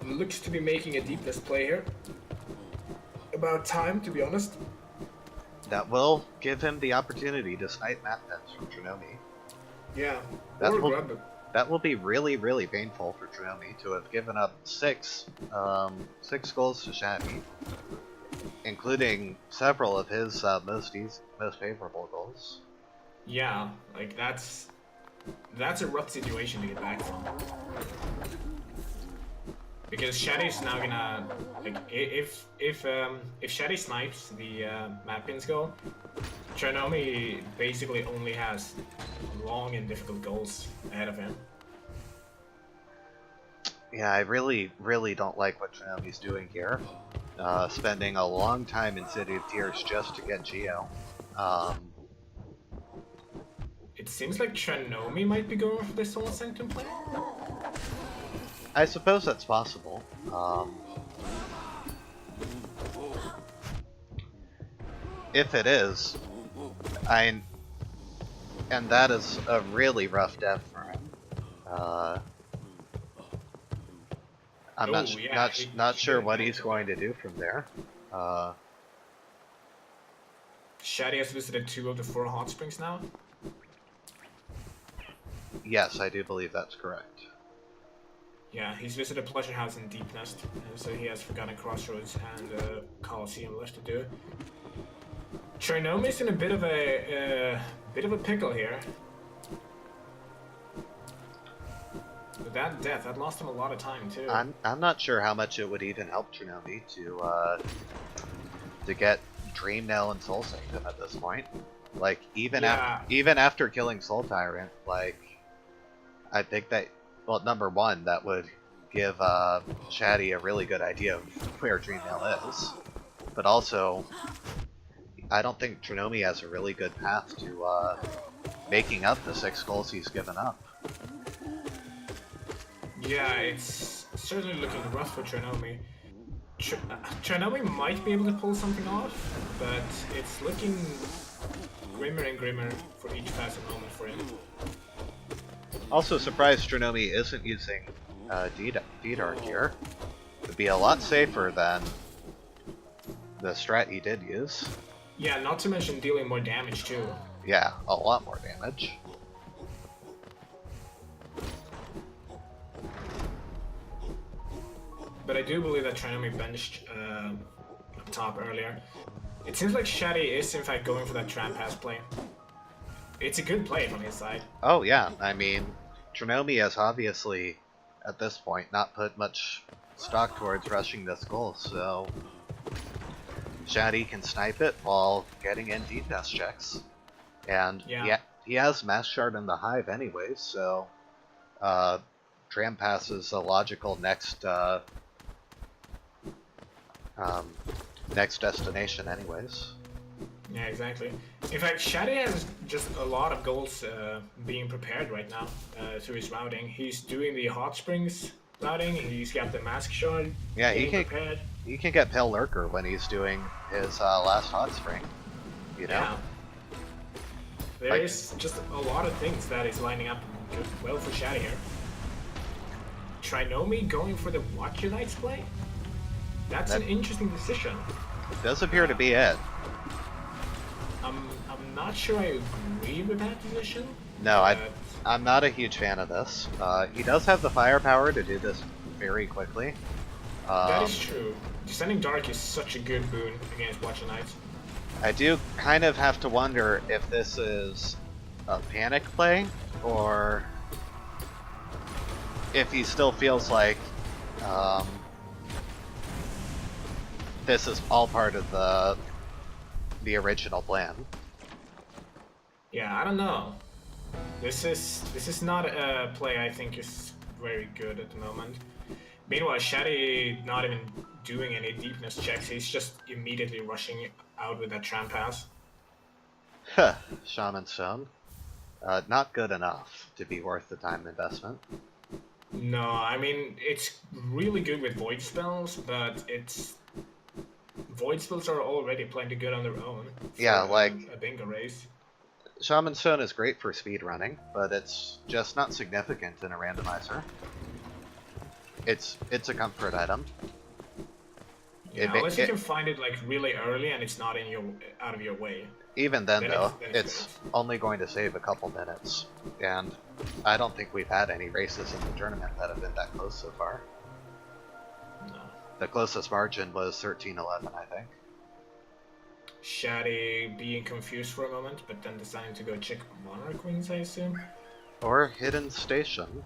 looks to be making a deepness play here. About time, to be honest. That will give him the opportunity to snipe map pens from Trinomi. Yeah. That will be really, really painful for Trinomi to have given up six goals to Shaddy, including several of his most favorable goals. Yeah, like that's a rough situation to get back from. Because Shaddy's now gonna, like, if Shaddy snipes the map pins goal, Trinomi basically only has long and difficult goals ahead of him. Yeah, I really, really don't like what Tsunomi's doing here. Spending a long time in City of Tears just to get Geo. It seems like Tranomi might be going for the Soul Sanctum play. I suppose that's possible. If it is, and that is a really rough death for him. I'm Oh, yeah, not he sure didn't what make he's it. going to do from there. Shaddy has visited 2 of the 4 hot springs now. Yes, I do believe that's correct. Yeah, he's visited Pleasure House and Deep Nest, so he has Forgotten Crossroads and Coliseum left to do. Trinomi's in a bit of a pickle here. With that death, that lost him a lot of time too. I'm not sure how much it would even help Trinomi to get Dream Nail and Soul Sanctum at this point. Like even after killing Soul Tyrant, like I think that, well, number one, that would give Shaddy a really good idea of where Dream Nail is, but also I don't think Trinomi has a really good path to making up the 6 goals he's given up. Yeah, it's certainly looking rough for Trinomi. Trinomi might be able to pull something off, but it's looking grimmer and grimmer for each passing moment for him. Also surprised Trinomi isn't using D-Dark here. It'd be a lot safer than the strat he did use. Yeah, not to mention dealing more damage too. Yeah, a lot more damage. But I do believe that Trinomi benched up top earlier. It seems like Shaddy is in fact going for that Tram Pass play. It's a good play from his side. Oh yeah, I mean, Trinomi has obviously, at this point, not put much stock towards rushing this goal, so Shaddy can snipe it while getting in defense checks. And yeah, he has Mass Shard in the Hive anyways, so Tram Pass is a logical next next destination anyways. Yeah, exactly. In fact, Shaddy has just a lot of goals being prepared right now through his routing. He's doing the Hot Springs routing, he's got the Mask Shard Yeah, prepared. He can get Pale Lurker when he's doing his last Hot Spring, you know? Yeah. There is just a lot of things that is lining up well for Shaddy here. Trinomi going for the Watch Your Knights play? That's an interesting decision. Does appear to be it. I'm not sure I agree with that decision. No, I'm not a huge fan of this. He does have the firepower to do this very quickly. That is true. Descending Dark is such a good boon against Watch Your Knights. I do kind of have to wonder if this is a panic play, or if he still feels like this is all part of the original plan. Yeah, I don't know. This is not a play I think is very good at the moment. Meanwhile, Shaddy not even doing any deepness checks. He's just immediately rushing out with that Tram Pass. Huh, Shaman Stone. Not good enough to be worth the time investment. No, I mean, it's really good with Void Spells, but Void Spells are already plenty good on their own. Yeah, like a bingo race. Shaman Stone is great for speed running, but it's just not significant in a randomizer. It's a comfort item. Yeah, unless you can find it like really early and it's not out of your way. Even then though, it's it's only going to save a couple minutes, and I don't think we've had any races in the tournament that have been that close so far. No. The closest margin was 13-11, I think. Shaddy being confused for a moment, but then deciding to go check Monarch Wings, I assume. Or Hidden Station.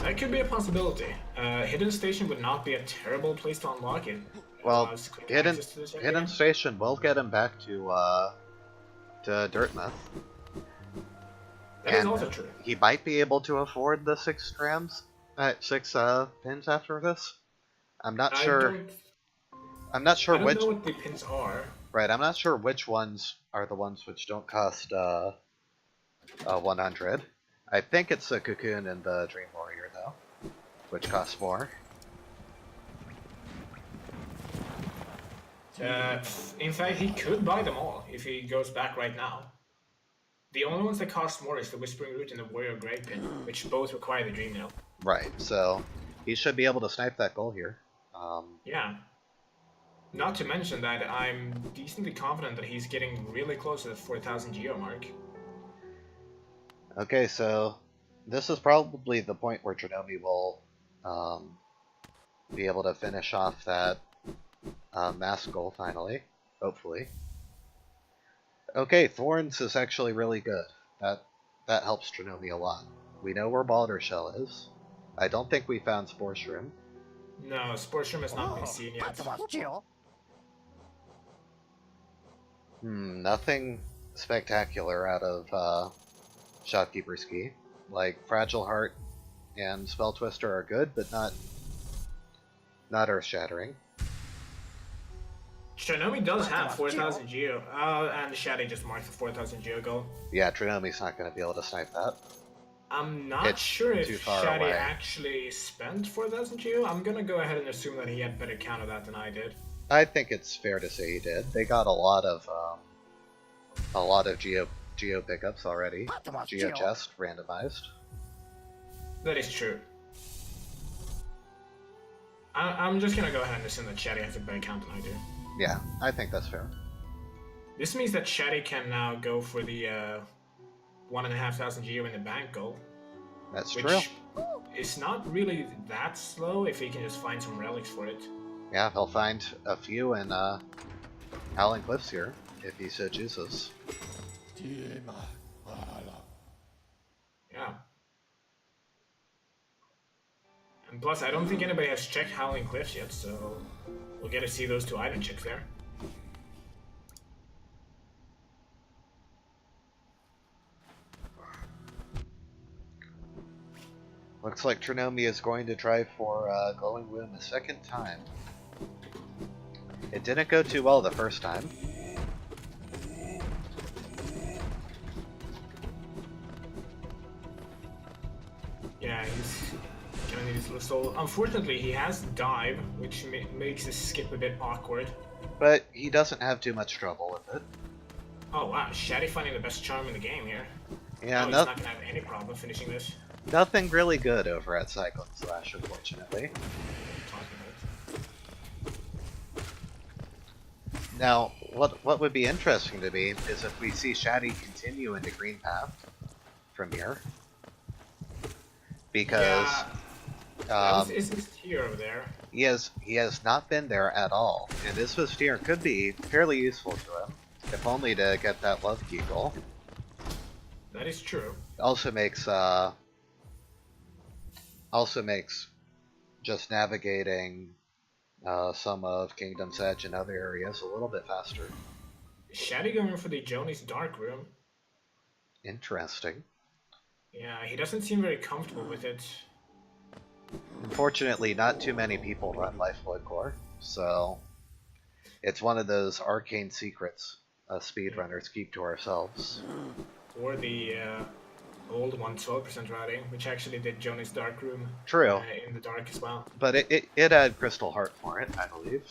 That could be a possibility. Hidden Station would not be a terrible place to unlock it. Well, Hidden Station will get him back to Dirtmouth. That is also true. He might be able to afford the 6 trams Alright, 6 pins after this. I'm not I sure. don't. I'm not sure I don't which. know what the pins are. Right, I'm not sure which ones are the ones which don't cost 100. I think it's the Cocoon and the Dream Warrior though, which costs more. In fact, he could buy them all if he goes back right now. The only ones that cost more is the Whispering Root and the Warrior Grey Pin, which both require the Dream Nail. Right, so he should be able to snipe that goal here. Yeah. Not to mention that I'm decently confident that he's getting really close to the 4,000 Geo mark. Okay, so this is probably the point where Trinomi will be able to finish off that mask goal finally, hopefully. Okay, Thorns is actually really good. That helps Trinomi a lot. We know where Balder Shell is. I don't think we found Spore Shroom. No, Spore Shroom has not been seen yet. Nothing spectacular out of Shopkeeper's Key. Like, Fragile Heart and Spell Twister are good, but not earth-shattering. Trinomi does have 4,000 Geo, and Shaddy just marked the 4,000 Geo goal. Yeah, Trinomi's not going to be able to snipe that. I'm not It's sure too if far Shaddy away. actually spent 4,000 Geo. I'm gonna go ahead and assume that he had better count of that than I did. I think it's fair to say he did. They got a lot of Geo pickups already. Geo chest randomized. That is true. I'm just gonna go ahead and assume that Shaddy has a better count than I do. Yeah, I think that's fair. This means that Shaddy can now go for the 1,500 Geo in the bank goal. That's which true. is not really that slow if he can just find some relics for it. Yeah, he'll find a few in Howling Cliffs here, if he so chooses. Yeah. And plus, I don't think anybody has checked Howling Cliffs yet, so we'll get to see those two item checks there. Looks like Trinomi is going to try for Glowing Womb a second time. It didn't go too well the first time. Yeah, he's gonna need his little soul. Unfortunately, he has dive, which makes this skip a bit awkward. But he doesn't have too much trouble with it. Oh wow, Shaddy finding the best charm in the game here. Yeah, He's not gonna have any problem finishing this. nothing really good over at Cyclone Slash, unfortunately. Now, what would be interesting to me is if we see Shaddy continue into Green Path from here. Because is his tier over there? he has not been there at all, and this Vestier could be fairly useful to him, if only to get that Love Key goal. That is true. Also makes just navigating some of Kingdom's Edge and other areas a little bit faster. Shaddy going for the Joni's Dark Room. Interesting. Yeah, he doesn't seem very comfortable with it. Unfortunately, not too many people run Lifeblood Core, so it's one of those arcane secrets speedrunners keep to ourselves. Or the old one, 12% routing, which actually did Joni's Dark Room. True. In the dark as well. But it had Crystal Heart for it, I believe.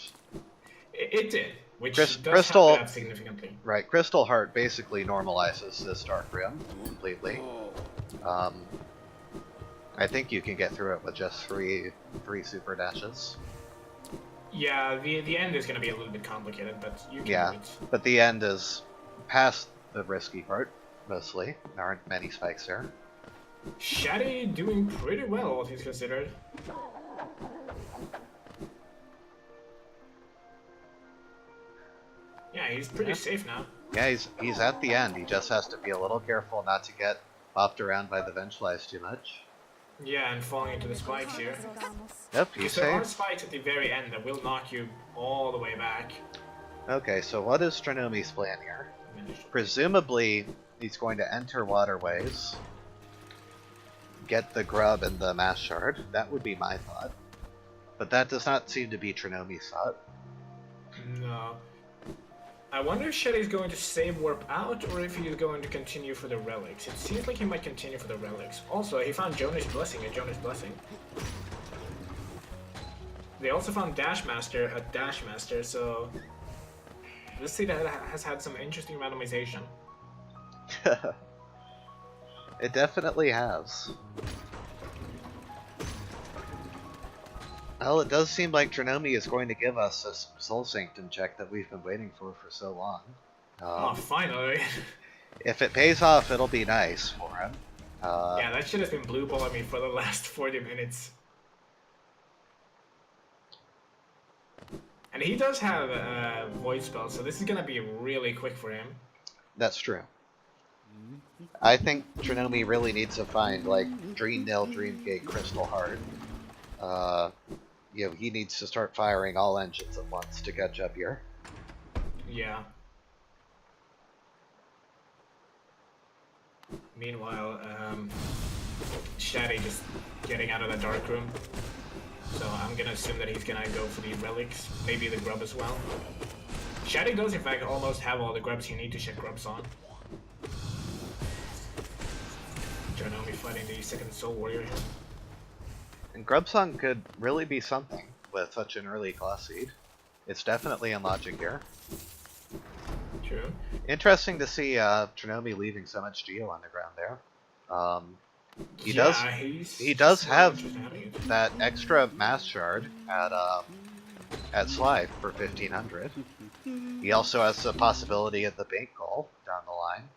It did, which does Crystal, help it out significantly. Right, Crystal Heart basically normalizes this Dark Room completely. I think you can get through it with just three super dashes. Yeah, the end is going to be a little bit complicated, but you can do it. But the end is past the risky part, mostly. There aren't many spikes there. Shaddy doing pretty well, all things considered. Yeah, he's pretty safe now. Yeah, he's at the end. He just has to be a little careful not to get bopped around by the Vengeflies too much. Yeah, and falling into the spikes here. Yep, he's Because there are safe. spikes at the very end that will knock you all the way back. Okay, so what is Trinomi's plan here? Presumably, he's going to enter Waterways. get the grub and the mass shard. That would be my thought. But that does not seem to be Trinomi's thought. No. I wonder if Shaddy's going to save warp out or if he's going to continue for the relics. It seems like he might continue for the relics. Also, he found Jonah's Blessing at Jonah's Blessing. They also found Dashmaster at Dashmaster, so this seed has had some interesting randomization. It definitely has. Well, it does seem like Trinomi is going to give us this Soul Sanctum check that we've been waiting for so long. Oh, finally. If it pays off, it'll be nice for him. Yeah, that shit has been blue balling me for the last 40 minutes. And he does have a Void Spell, so this is gonna be really quick for him. That's true. I think Trinomi really needs to find, like, Dreamnail, Dreamgate, Crystal Heart. You know, he needs to start firing all engines at once to catch up here. Yeah. Meanwhile, Shaddy just getting out of the dark room. So I'm gonna assume that he's gonna go for the relics, maybe the grub as well. Shaddy does in fact almost have all the grubs you need to check grubs on. Trinomi fighting the second Soul Warrior here. And Grubsong could really be something with such an early class seed. It's definitely in logic here. True. Interesting to see Trinomi leaving so much Geo on the ground there. He does have that extra mass shard at Slide for 1500. He also has the possibility of the bank goal down the line.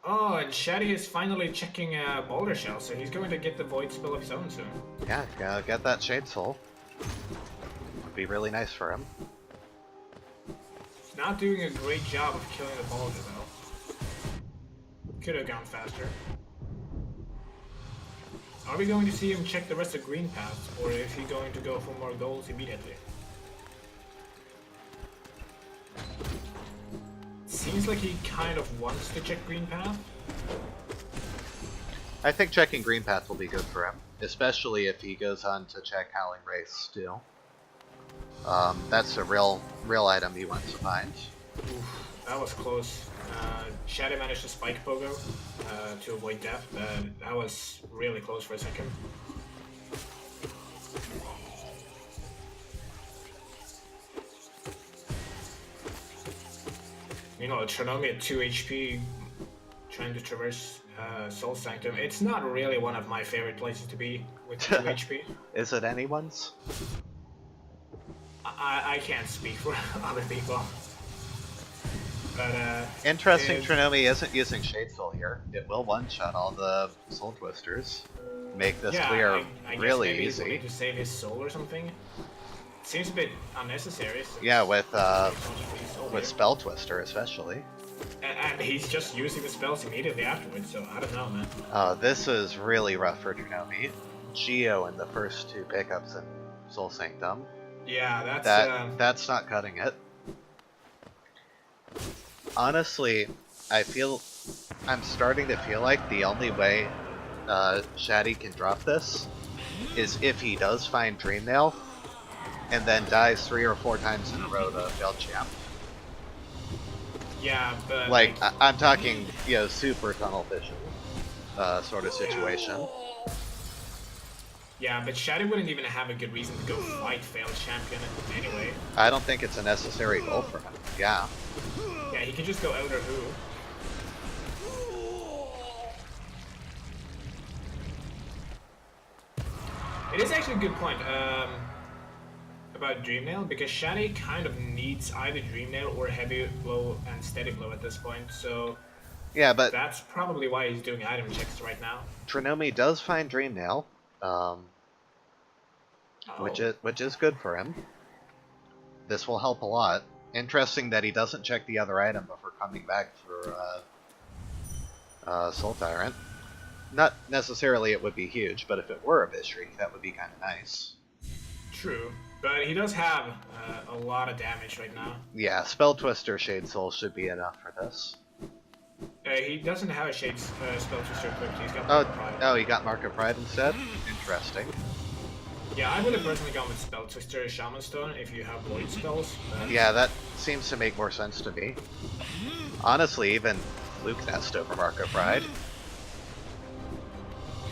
Oh, and Shaddy is finally checking Boulder Shell, so he's going to get the Void Spell of his own soon. Yeah, gotta get that Shade Soul. Would be really nice for him. Not doing a great job of killing the Boulder though. Could have gone faster. Are we going to see him check the rest of Green Path, or is he going to go for more goals immediately? Seems like he kind of wants to check Green Path. I think checking Green Path will be good for him, especially if he goes on to check Howling Race too. That's a real item he wants to find. Oof, that was close. Shaddy managed to spike Pogo to avoid death, but that was really close for a second. Meanwhile, Trinomi at 2 HP, trying to traverse Soul Sanctum. It's not really one of my favorite places to be with 2 HP. Is it anyone's? I can't speak for other people. But, Interesting, Trinomi isn't using Shade Soul here. It will one-shot all the Soul Twisters. Make this clear I guess really maybe easy. He's going to save his soul or something. Seems a bit unnecessary. Yeah, with with Spell Twister especially. And he's just using the spells immediately afterwards, so I don't know, man. This is really rough for Trinomi. Geo in the first 2 pickups in Soul Sanctum. Yeah, That's not cutting it. Honestly, I'm starting to feel like the only way Shaddy can drop this is if he does find Dreamnail and then dies 3 or 4 times in a row to Belchamp. Yeah, but Like, I'm talking, you know, super tunnel vision sort of situation. Yeah, but Shaddy wouldn't even have a good reason to go fight failed champion anyway. I don't think it's a necessary goal for him. Yeah. Yeah, he can just go Elder Who. It is actually a good point about Dreamnail, because Shaddy kind of needs either Dreamnail or Heavy Blow and Steady Blow at this point, so Yeah, but that's probably why he's doing item checks right now. Trinomi does find Dreamnail, which is good for him. This will help a lot. Interesting that he doesn't check the other item before coming back for Soul Tyrant. Not necessarily it would be huge, but if it were a Vishri, that would be kind of nice. True, but he does have a lot of damage right now. Yeah, Spell Twister Shade Soul should be enough for this. He doesn't have a Shade spell twister equipped. He's got Oh, Mark of Pride. oh, he got Mark of Pride instead? Interesting. Yeah, I would have personally gone with Spell Twister Shaman Stone if you have Void spells. Yeah, that seems to make more sense to me. Honestly, even Fluke Nest over Mark of Pride.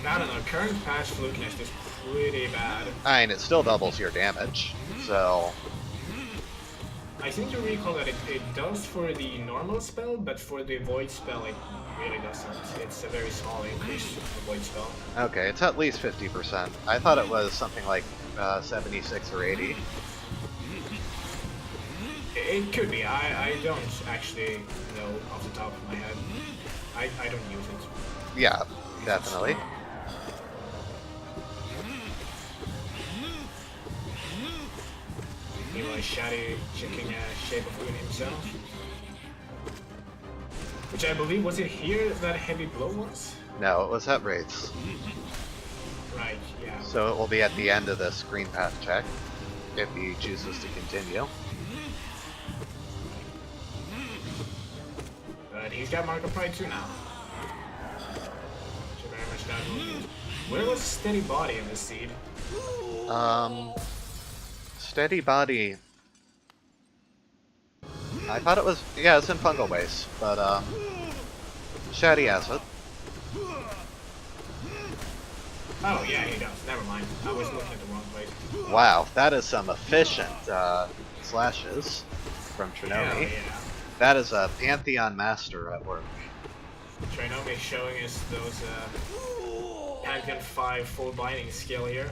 I don't know, current patch Fluke Nest is pretty bad. I mean, it still doubles your damage, so... I seem to recall that it does for the normal spell, but for the Void spell it really doesn't. It's a very small increase for the Void spell. Okay, it's at least 50%. I thought it was something like 76 or 80. It could be. I don't actually know off the top of my head. I don't use it. Yeah, definitely. Meanwhile, Shaddy checking Shape of Moon himself. Which I believe, was it here that Heavy Blow was? No, it was at Wraiths. Right, yeah. So it will be at the end of this green path check, if he chooses to continue. But he's got Mark of Pride too now. So very much that will be. Where was Steady Body in this seed? Steady Body. I thought it was, yeah, it's in Fungal Base, but Shaddy has it. Oh yeah, he does. Never mind. I was looking at the wrong place. Wow, that is some efficient slashes from Trinomi. Yeah. That is a Pantheon Master at work. Trinomi showing us those Pantheon 5 full binding skill here.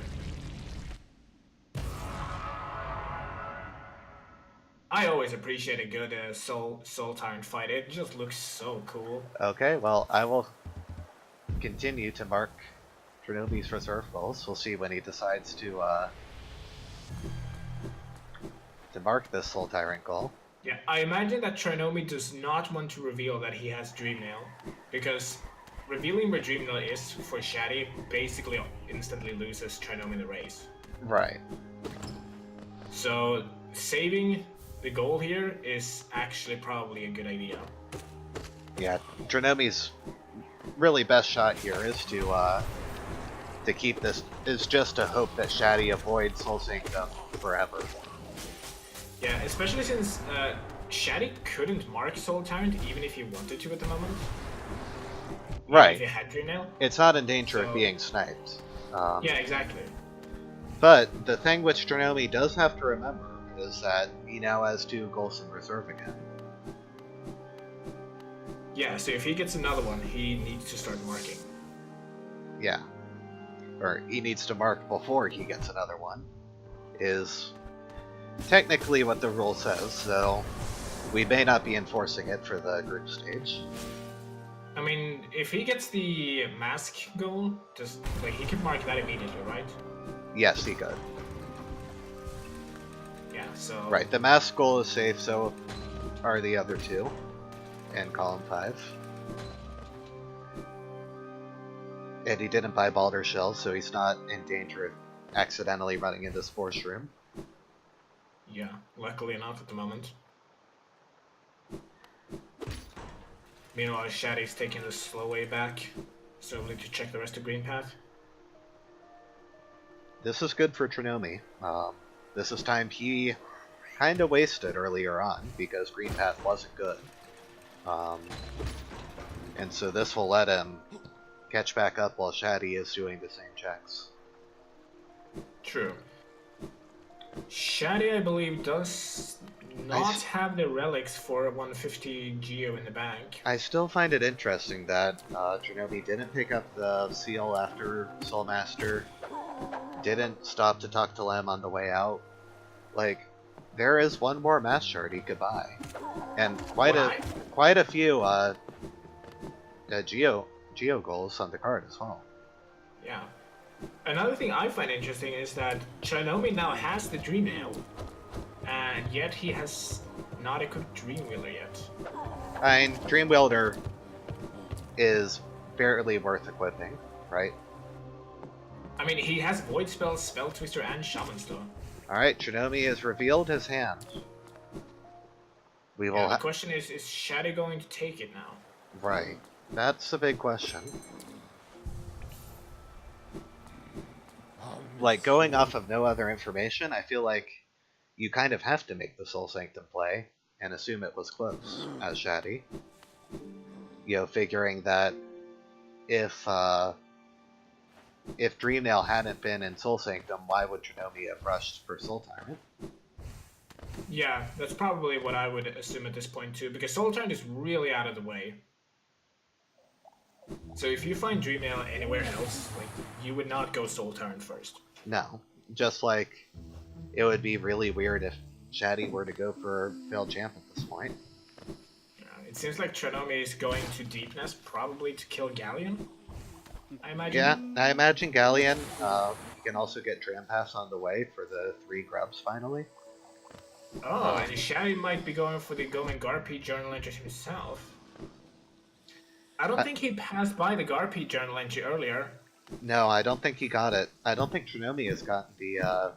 I always appreciate a good Soul Tyrant fight. It just looks so cool. Okay, well, I will continue to mark Trinomi's reserve goals. We'll see when he decides to mark this Soul Tyrant goal. Yeah, I imagine that Trinomi does not want to reveal that he has Dreamnail, because revealing where Dreamnail is for Shaddy basically instantly loses Trinomi the race. Right. So saving the goal here is actually probably a good idea. Yeah, Trinomi's really best shot here is to keep this, is just to hope that Shaddy avoids Soul Sanctum forever. Yeah, especially since Shaddy couldn't mark Soul Tyrant even if he wanted to at the moment. Right. If he had Dreamnail. It's not in danger of being sniped. Yeah, exactly. But the thing which Trinomi does have to remember is that he now has 2 goals in reserve again. Yeah, so if he gets another one, he needs to start marking. Yeah. Or he needs to mark before he gets another one. Is technically what the rule says, so we may not be enforcing it for the group stage. I mean, if he gets the mask goal, just like he can mark that immediately, right? Yes, he could. Yeah, so Right, the mask goal is safe, so are the other 2 in column 5. And he didn't buy Balder Shells, so he's not in danger of accidentally running into Spore Shroom. yeah, luckily enough at the moment. Meanwhile, Shaddy's taking the slow way back, so we need to check the rest of Green Path. This is good for Trinomi. This is time he kind of wasted earlier on because Green Path wasn't good. And so this will let him catch back up while Shaddy is doing the same checks. True. Shaddy, I believe, does not have the relics for 150 Geo in the bank. I still find it interesting that Trinomi didn't pick up the seal after Soul Master, didn't stop to talk to Lem on the way out. Like, there is one more Mass Shard he could buy, and quite a few Geo goals on the card as well. Yeah. Another thing I find interesting is that Trinomi now has the Dreamnail, and yet he has not equipped Dreamwheeler yet. I mean, Dreamwielder is barely worth equipping, right? I mean, he has Void Spell, Spell Twister, and Shaman Stone. Alright, Trinomi has revealed his hand. We will Yeah, the question is Shaddy going to take it now? Right. That's a big question. Like, going off of no other information, I feel like you kind of have to make the Soul Sanctum play and assume it was close as Shaddy. You know, figuring that if Dreamnail hadn't been in Soul Sanctum, why would Trinomi have rushed for Soul Tyrant? Yeah, that's probably what I would assume at this point too, because Soul Tyrant is really out of the way. So if you find Dreamnail anywhere else, like, you would not go Soul Tyrant first. No. Just like it would be really weird if Shaddy were to go for Failed Champ at this point. It seems like Trinomi is going to Deepness, probably to kill Galleon, I imagine. Yeah, I imagine Galleon can also get Drampass on the way for the 3 grubs finally. Oh, and Shaddy might be going for the Going Garpy journal entry himself. I don't think he passed by the Garpy journal entry earlier. No, I don't think he got it. I don't think Trinomi has gotten the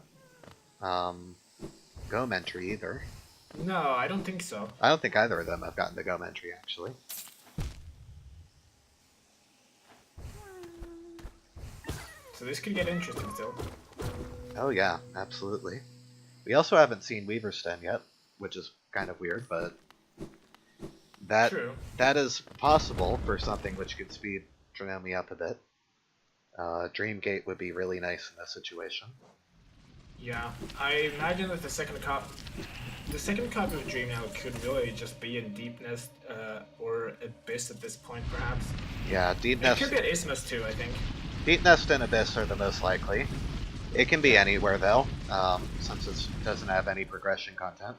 Gome entry either. No, I don't think so. I don't think either of them have gotten the Gome entry, actually. So this could get interesting still. Oh yeah, absolutely. We also haven't seen Weaversten yet, which is kind of weird, but that is possible for something which could speed Trinomi up a bit. Dreamgate would be really nice in this situation. Yeah, I imagine that the second copy of Dreamnail could really just be in Deepness or Abyss at this point, perhaps. Yeah, Deep Nest. It could be at Isthmus too, I think. Deep Nest and Abyss are the most likely. It can be anywhere though, since it doesn't have any progression content.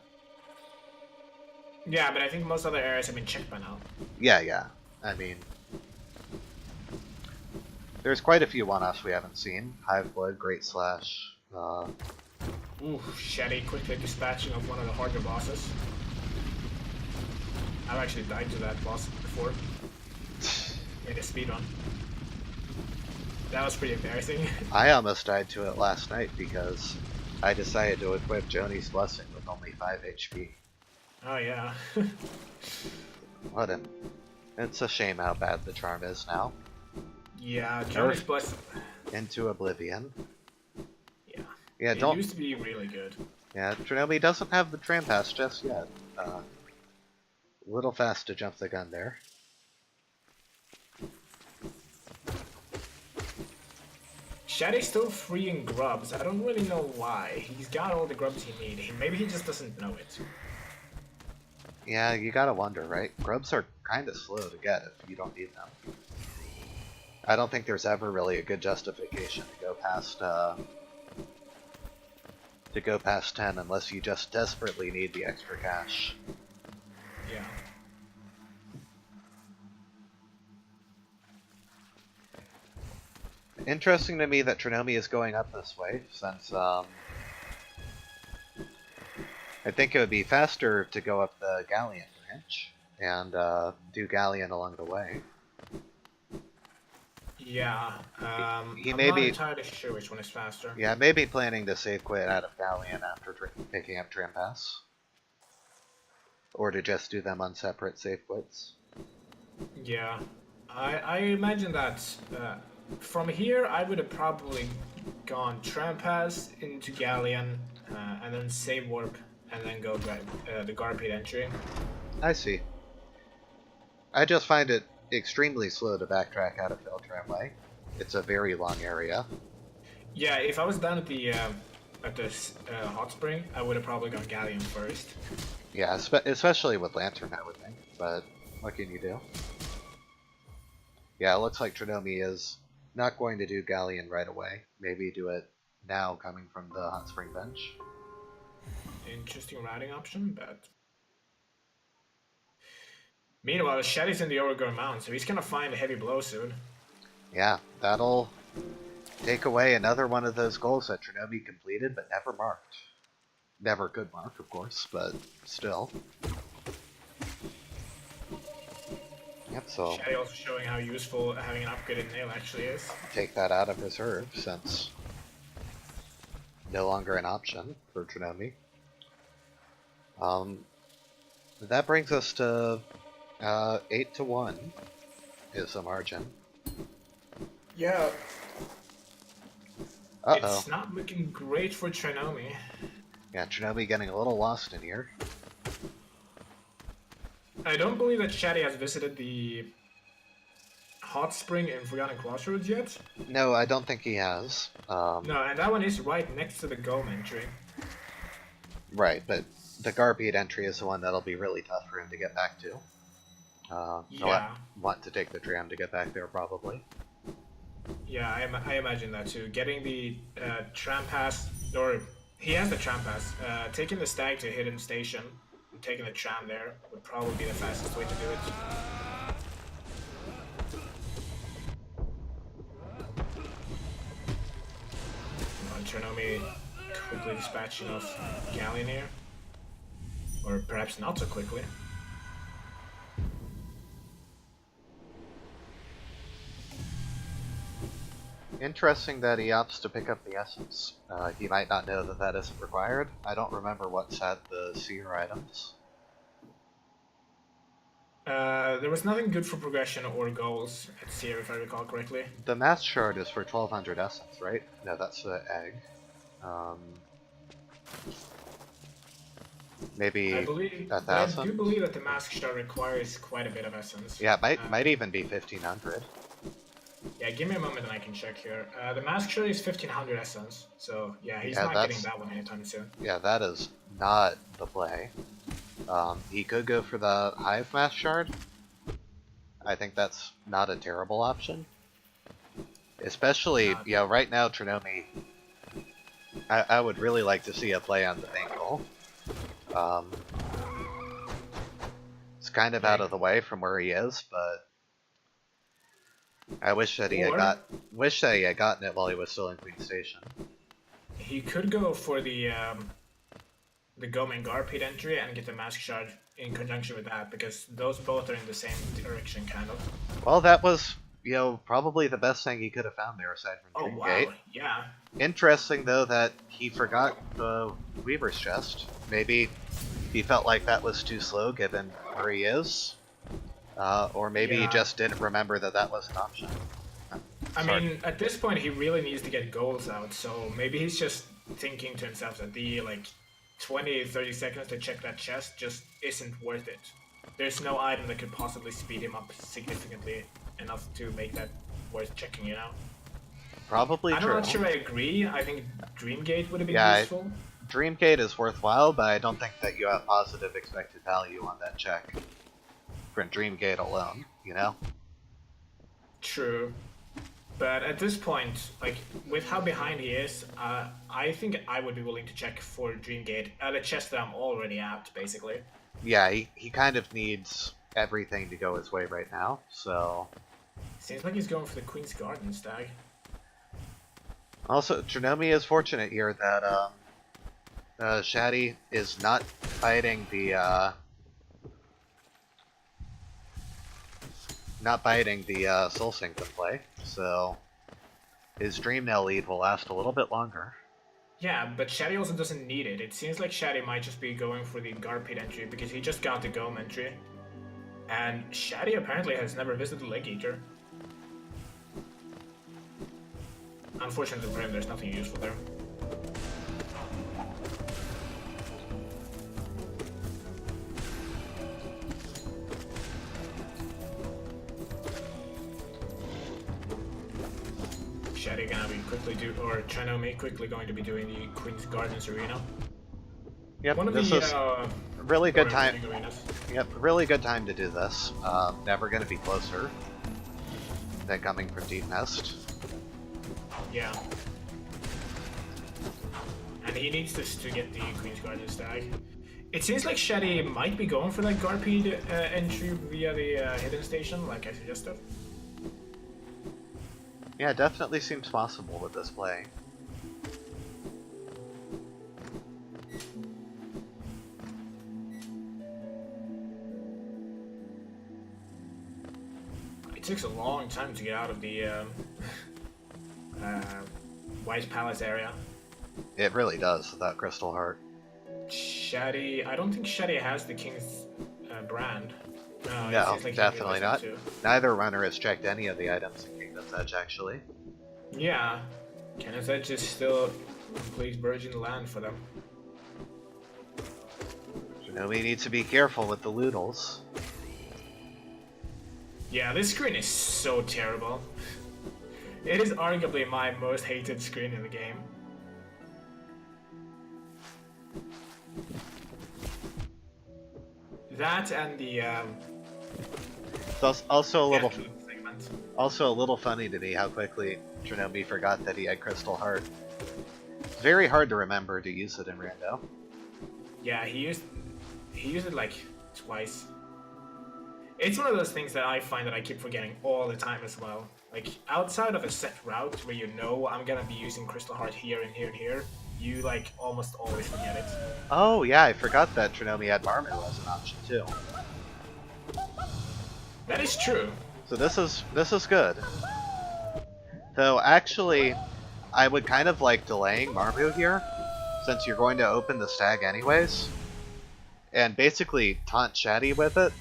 Yeah, but I think most other areas have been checked by now. Yeah. I mean, there's quite a few one-offs we haven't seen. Hiveblood, Great Slash. Ooh, Shaddy quickly dispatching of one of the harder bosses. I've actually died to that boss before. In a speedrun. That was pretty embarrassing. I almost died to it last night because I decided to equip Joni's Blessing with only 5 HP. Oh yeah. It's a shame how bad the charm is now. Yeah, Jonas Bless. Into Oblivion. Yeah. Yeah, it used to be really good. Yeah, Trinomi doesn't have the Drampass just yet. A little fast to jump the gun there. Shaddy's still freeing grubs. I don't really know why. He's got all the grubs he needs. Maybe he just doesn't know it. Yeah, you gotta wonder, right? Grubs are kinda slow to get if you don't need them. I don't think there's ever really a good justification to go past 10 unless you just desperately need the extra cash. Yeah. Interesting to me that Trinomi is going up this way, since I think it would be faster to go up the Galleon branch and do Galleon along the way. Yeah, I'm may not be entirely sure which one is faster. Yeah, maybe planning to save quit out of Galleon after picking up Drampass. Or to just do them on separate save quits. Yeah, I imagine that from here I would have probably gone Trampass into Galleon and then save warp and then go the Garpy entry. I see. I just find it extremely slow to backtrack out of Fell Tramway. It's a very long area. Yeah, if I was down at the hot spring, I would have probably gone Galleon first. Yeah, especially with Lantern, I would think. But what can you do? Yeah, it looks like Trinomi is not going to do Galleon right away. Maybe do it now, coming from the hot spring bench. Interesting routing option, but meanwhile, Shaddy's in the Overgrown Mountain, so he's gonna find a heavy blow soon. Yeah, that'll take away another one of those goals that Trinomi completed but never marked. Never could mark, of course, but still. Yep, so Shaddy also showing how useful having an upgraded nail actually is. take that out of reserve since no longer an option for Trinomi. That brings us to 8-1 is the margin. Yeah, Uh-oh. it's not looking great for Trinomi. Yeah, Trinomi getting a little lost in here. I don't believe that Shaddy has visited the hot spring in Forgotten Crossroads yet. No, I don't think he has. No, and that one is right next to the Gome entry. Right, but the Garbead entry is the one that'll be really tough for him to get back to. Yeah. He'll want to take the tram to get back there, probably. Yeah, I imagine that too. Getting the tram pass, or he has the tram pass. Taking the stag to Hidden Station, and taking the tram there would probably be the fastest way to do it. Trinomi quickly dispatching off Galleon here. Or perhaps not so quickly. Interesting that he opts to pick up the essence. He might not know that that isn't required. I don't remember what's at the seer items. There was nothing good for progression or goals at Seer, if I recall correctly. The mass shard is for 1200 essence, right? No, that's the egg. Maybe I believe, 1,000? I do believe that the mask shard requires quite a bit of essence. Yeah, it might even be 1500. Yeah, give me a moment and I can check here. The mask shard is 1500 essence, so yeah, he's Yeah, not that's- getting that one anytime soon. Yeah, that is not the play. He could go for the Hive Mass Shard. I think that's not a terrible option. Especially, you know, right now Trinomi, I would really like to see a play on the ankle. It's kind of out of the way from where he is, but I wish that he had gotten it while he was still in Queen Station. He could go for the Gome and Garpede entry and get the mask shard in conjunction with that, because those both are in the same direction, kind of. Well, that was, you know, probably the best thing he could have found there aside from Oh Dreamgate. wow, yeah. Interesting, though, that he forgot the Weaver's Chest. Maybe he felt like that was too slow given where he is. Or maybe he Yeah. just didn't remember that that was an option. I Sorry. mean, at this point, he really needs to get goals out, so maybe he's just thinking to himself that the, 20-30 seconds to check that chest just isn't worth it. There's no item that could possibly speed him up significantly enough to make that worth checking, you know? Probably I'm true. not sure I agree. I think Dreamgate would have been Yeah, useful. Dreamgate is worthwhile, but I don't think that you have positive expected value on that check for Dreamgate alone, you know? True. But at this point, with how behind he is, I think I would be willing to check for Dreamgate at a chest that I'm already at, basically. Yeah, he kind of needs everything to go his way right now, so... Seems like he's going for the Queen's Garden stag. Also, Trinomi is fortunate here that Shaddy is not fighting the Soul Sanctum play, so his Dream Nail lead will last a little bit longer. Yeah, but Shaddy also doesn't need it. It seems like Shaddy might just be going for the Garpede entry because he just got the Gome entry. And Shaddy apparently has never visited Leg Eater. Unfortunately for him, there's nothing useful there. Shaddy gonna be Trinomi quickly going to be doing the Queen's Gardens arena. Yep, One of this the is really good more time. interesting arenas. Yep, really good time to do this. Never going to be closer than coming from Deep Nest. Yeah. And he needs this to get the Queen's Garden stag. It seems like Shaddy might be going for that Garpede entry via the Hidden Station, like I suggested. Yeah, it definitely seems possible with this play. It takes a long time to get out of the White Palace area. It really does, without Crystal Heart. Shaddy, I don't think Shaddy has the King's brand. No, it No, seems like he definitely realized not. it too. Neither runner has checked any of the items in Kingdom's Edge, actually. Yeah, Kingdom's Edge is still complete virgin land for them. Shinobi needs to be careful with the Loodles. Yeah, this screen is so terrible. It is arguably my most hated screen in the game. That and the It's also segment. a little funny to me how quickly Shinobi forgot that he had Crystal Heart. It's very hard to remember to use it in Rando. Yeah, he used it like twice. It's one of those things that I find that I keep forgetting all the time as well. Like outside of a set route where you know I'm gonna be using Crystal Heart here and here and here, you like almost always forget it. Oh yeah, I forgot that Trinomi had Marmu as an option too. That is true. So this is good. Though actually, I would kind of like delaying Marmu here, since you're going to open the stag anyways, and basically taunt Shaddy with it.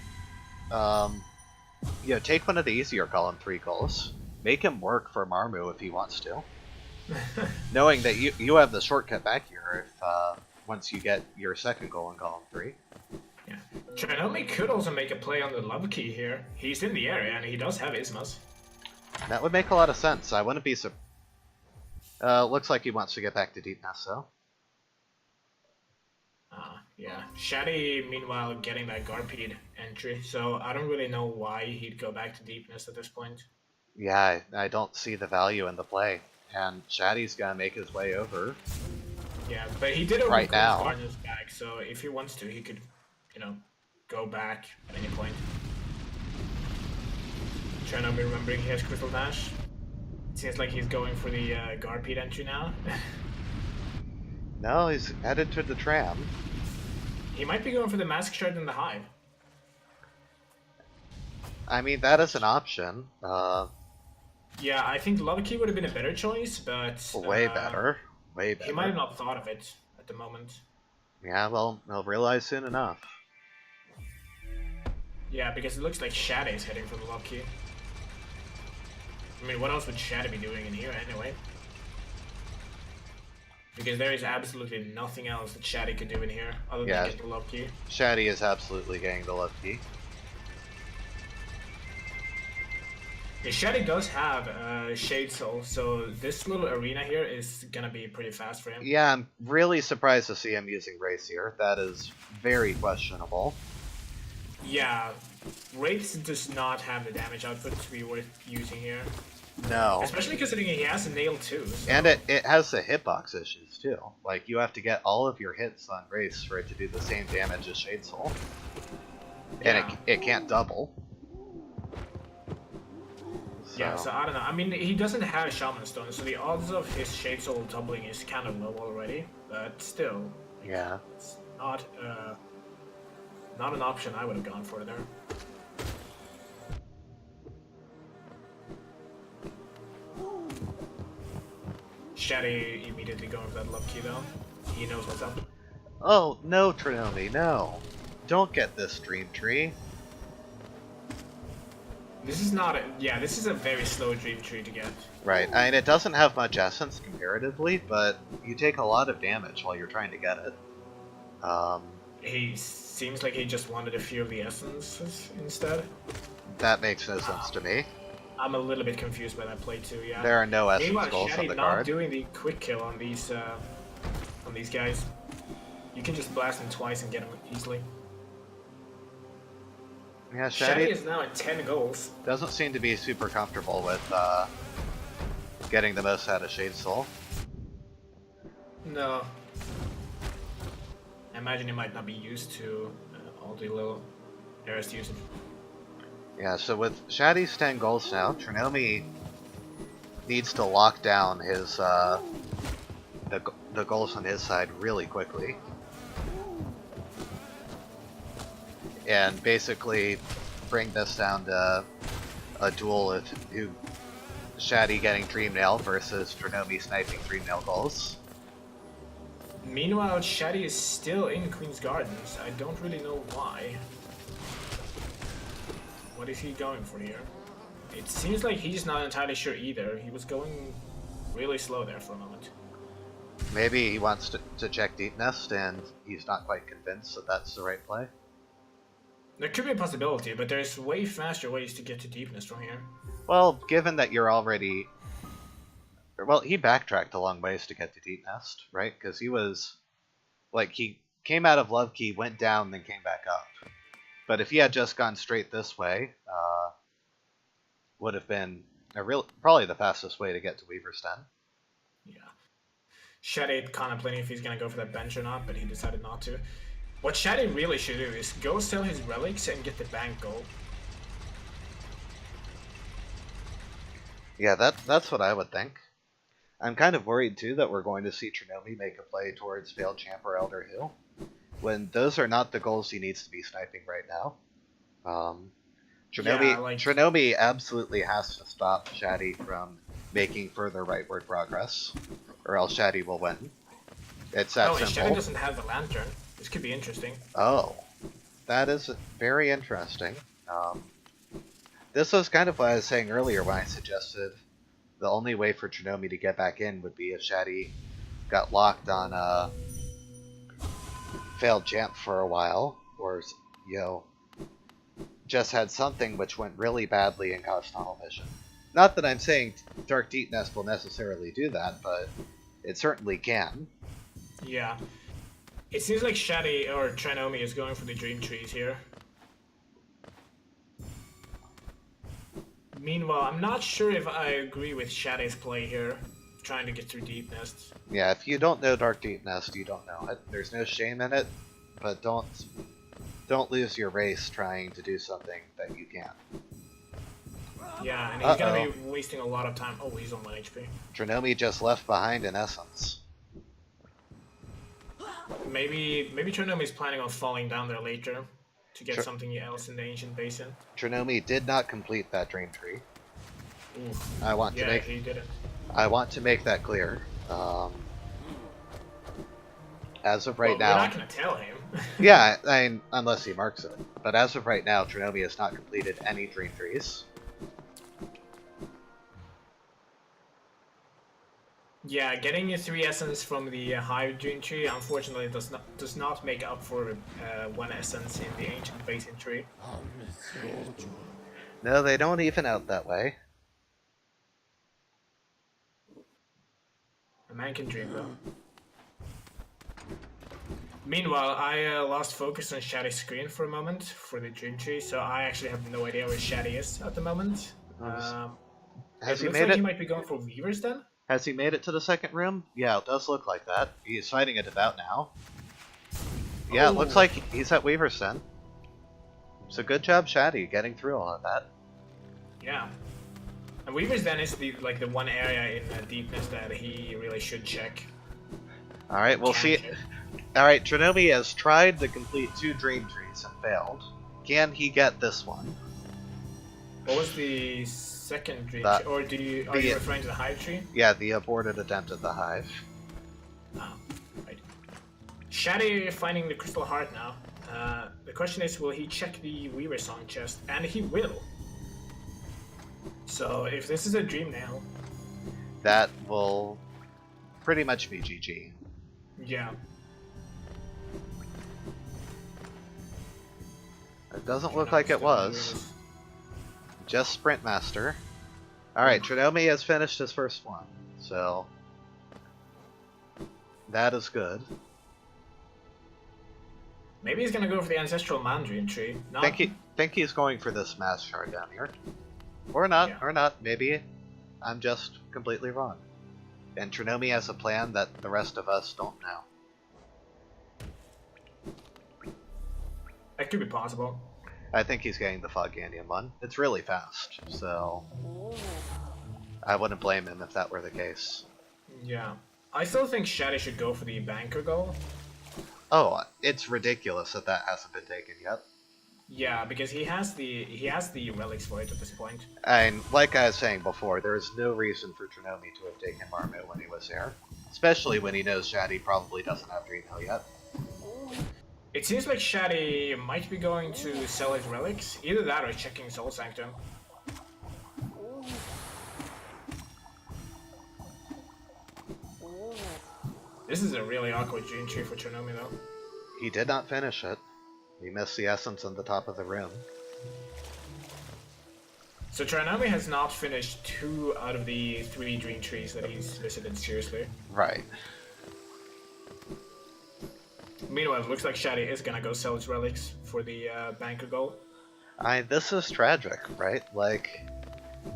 You know, take one of the easier column 3 goals. Make him work for Marmu if he wants to. Knowing that you have the shortcut back here if once you get your second goal in column 3. Yeah. Trinomi could also make a play on the love key here. He's in the area and he does have Ismas. That would make a lot of sense. I wouldn't be looks like he wants to get back to deepness though. Yeah. Shaddy, meanwhile, getting that Garpede entry, so I don't really know why he'd go back to deepness at this point. Yeah, I don't see the value in the play. And Shaddy's gonna make his way over. Yeah, but he did open Right now. Garden's back, so if he wants to, he could, you know, go back at any point. Trying to be remembering he has Crystal Dash. Seems like he's going for the Garpede entry now. No, he's headed to the tram. He might be going for the Mask Shard and the Hive. I mean, that is an option. Yeah, I think Love Key would have been a better choice, but... Way better. Way better. He might have not thought of it at the moment. Yeah, well, he'll realize soon enough. Yeah, because it looks like Shaddy is heading for the Love Key. I mean, what else would Shaddy be doing in here anyway? Because there is absolutely nothing else that Shaddy could do in here other than get the Love Key. Shaddy is absolutely getting the love key. Yeah, Shaddy does have Shade Soul, so this little arena here is gonna be pretty fast for him. Yeah, I'm really surprised to see him using Race here. That is very questionable. Yeah, Wraiths does not have the damage output to be worth using here. No. Especially considering he has a nail too. So. And it has the hitbox issues too. Like, you have to get all of your hits on Race for it to do the same damage as Shade Soul. And it can't double. So. Yeah, so I don't know. I mean, he doesn't have Shaman Stone, so the odds of his Shade Soul doubling is kind of low already. But still, Yeah. it's not an option I would have gone for there. Shaddy immediately going for that love key though. He knows what's up. Oh, no, Trinomi, no. Don't get this Dream Tree. This is not a... Yeah, this is a very slow Dream Tree to get. Right, I mean, it doesn't have much essence comparatively, but you take a lot of damage while you're trying to get it. He seems like he just wanted a few of the essences instead. That makes no sense to me. I'm a little bit confused by that play too, yeah. There are no essence Meanwhile, goals Shaddy on the not card. doing the quick kill on these guys. You can just blast them twice and get them easily. Yeah, Shaddy Shaddy is now at 10 goals. doesn't seem to be super comfortable with getting the most out of Shade Soul. No. I imagine he might not be used to all the little areas to use it. Yeah, so with Shaddy's 10 goals now, Trinomi needs to lock down his the goals on his side really quickly. And basically bring this down to a duel of Shaddy getting Dream Nail versus Trinomi sniping Dream Nail goals. Meanwhile, Shaddy is still in Queen's Gardens. I don't really know why. What is he going for here? It seems like he's not entirely sure either. He was going really slow there for a moment. Maybe he wants to check Deep Nest and he's not quite convinced that that's the right play. There could be a possibility, but there's way faster ways to get to deepness from here. Well, given that you're already... Well, he backtracked a long ways to get to Deep Nest, right? Because he was... Like, he came out of Love Key, went down, then came back up. But if he had just gone straight this way, would have been probably the fastest way to get to Weaver's Den. Yeah. Shaddy contemplating if he's gonna go for that bench or not, but he decided not to. What Shaddy really should do is go sell his relics and get the bank gold. Yeah, that's what I would think. I'm kind of worried too that we're going to see Trinomi make a play towards Failed Champ or Elder Hill, when those are not the goals he needs to be sniping right now. Trinomi absolutely has to stop Shaddy from making further rightward progress, or else Shaddy will win. It's that simple. Shaddy doesn't have the lantern. This could be interesting. Oh, that is very interesting. This was kind of what I was saying earlier when I suggested the only way for Trinomi to get back in would be if Shaddy got locked on Failed Champ for a while, or, you know, just had something which went really badly and caused tunnel vision. Not that I'm saying Dark Deep Nest will necessarily do that, but it certainly can. Yeah. It seems like Shaddy or Trinomi is going for the Dream Trees here. Meanwhile, I'm not sure if I agree with Shaddy's play here, trying to get through Deep Nest. Yeah, if you don't know Dark Deep Nest, you don't know it. There's no shame in it, but don't lose your race trying to do something that you can't. Yeah, and he's gonna be wasting a lot of time. Oh, he's on 1 HP. Trinomi just left behind an essence. Maybe Trinomi's planning on falling down there later to get something else in the Ancient Basin. Trinomi did not complete that Dream Tree. Oof. I want to make that clear. As of right now, we're not gonna tell him. yeah, I mean, unless he marks it. But as of right now, Trinomi has not completed any Dream Trees. Yeah, getting a 3 essence from the high Dream Tree unfortunately does not make up for 1 essence in the Ancient Basin tree. No, they don't even out that way. A man can dream though. Meanwhile, I lost focus on Shaddy's screen for a moment for the Dream Tree, so I actually have no idea where Shaddy is at the moment. Has it he looks made like it? he might be going for Weaver's Den? Has he made it to the second room? Yeah, it does look like that. He's fighting it about now. Yeah, it looks like he's at Weaver's Den. So good job, Shaddy, getting through all of that. Yeah. And Weaver's Den is the one area in Deepness that he really should check. Alright, we'll see. Alright, Trinomi has tried to complete 2 Dream Trees and failed. Can he get this one? What was the second Dream Tree? Or are you referring to the Hive Tree? Yeah, the aborted attempt at the Hive. Oh, right. Shaddy finding the Crystal Heart now. The question is, will he check the Weaver Song chest? And he will. So if this is a Dream Nail, that will pretty much be GG. Yeah. It doesn't look like it was. Just Sprint Master. Alright, Trinomi has finished his first one, so that is good. Maybe he's gonna go for the Ancestral Mandarin Tree. Think he's going for this Mass Shard down here. Or not, or not. Maybe I'm just completely wrong. And Trinomi has a plan that the rest of us don't know. That could be possible. I think he's getting the Fog Canyon one. It's really fast, so I wouldn't blame him if that were the case. Yeah. I still think Shaddy should go for the Banker goal. Oh, it's ridiculous that that hasn't been taken yet. Yeah, because he has the relics for it at this point. And like I was saying before, there is no reason for Trinomi to have taken Marmot when he was there. Especially when he knows Shaddy probably doesn't have Dream Hill yet. It seems like Shaddy might be going to sell his relics. Either that or checking Soul Sanctum. This is a really awkward Dream Tree for Chernomi though. He did not finish it. He missed the essence on the top of the room. So Chernomi has not finished 2 out of the 3 Dream Trees that he's visited seriously. Right. Meanwhile, it looks like Shaddy is gonna go sell his relics for the banker goal. This is tragic, right? Like,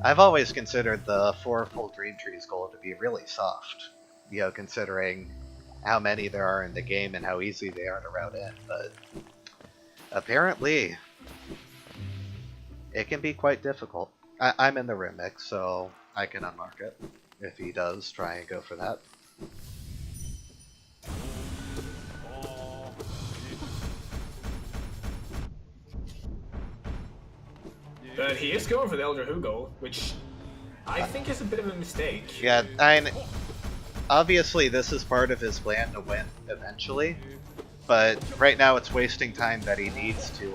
I've always considered the 4 full Dream Trees goal to be really soft. You know, considering how many there are in the game and how easy they are to route in, but apparently it can be quite difficult. I'm in the rim mix, so I can unmark it if he does try and go for that. But he is going for the Elder Hugo, which I think is a bit of a mistake. Yeah, obviously this is part of his plan to win eventually, but right now it's wasting time that he needs to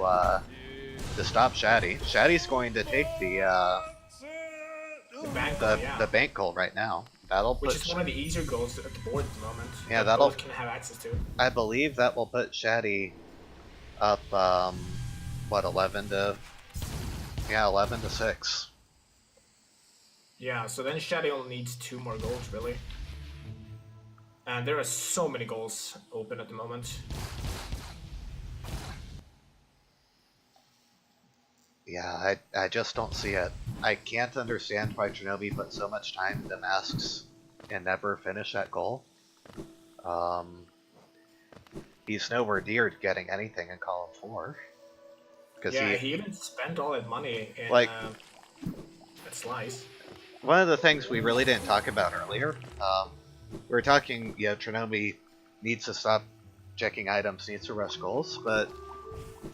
stop Shaddy. Shaddy's going to take the bank goal, yeah. the bank goal right now. That'll Which put is one of the easier goals at the board at the moment. Yeah, that that'll both can have access to. I believe that will put Shaddy up what 11 to 6. Yeah, so then Shaddy only needs 2 more goals really. And there are so many goals open at the moment. Yeah, I just don't see it. I can't understand why Chernobyl put so much time into masks and never finish that goal. He's nowhere near getting anything in column 4. Yeah, he even spent all that money in like that slice. one of the things we really didn't talk about earlier. We were talking, yeah, Chernobyl needs to stop checking items, needs to rush goals, but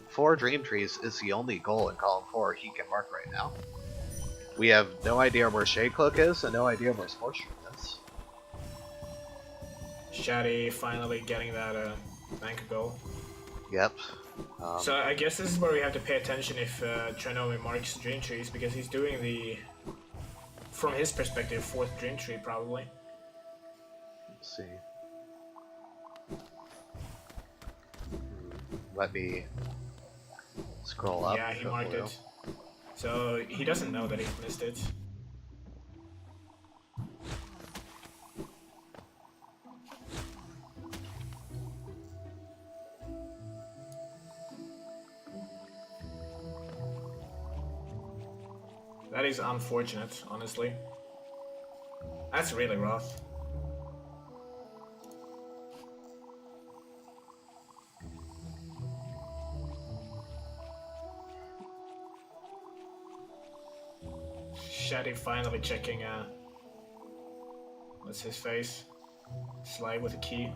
4 Dream Trees is the only goal in column 4 he can mark right now. We have no idea where Shade Cloak is and no idea where Sports Room is. Shaddy finally getting that banker goal. Yep. So I guess this is where we have to pay attention if Chernobyl marks Dream Trees, because he's doing the, from his perspective, 4th Dream Tree probably. Let's see. Let me scroll up. Yeah, he marked it. So he doesn't know that he missed it. That is unfortunate, honestly. That's really rough. Shaddy finally checking, what's his face? Slide with a key.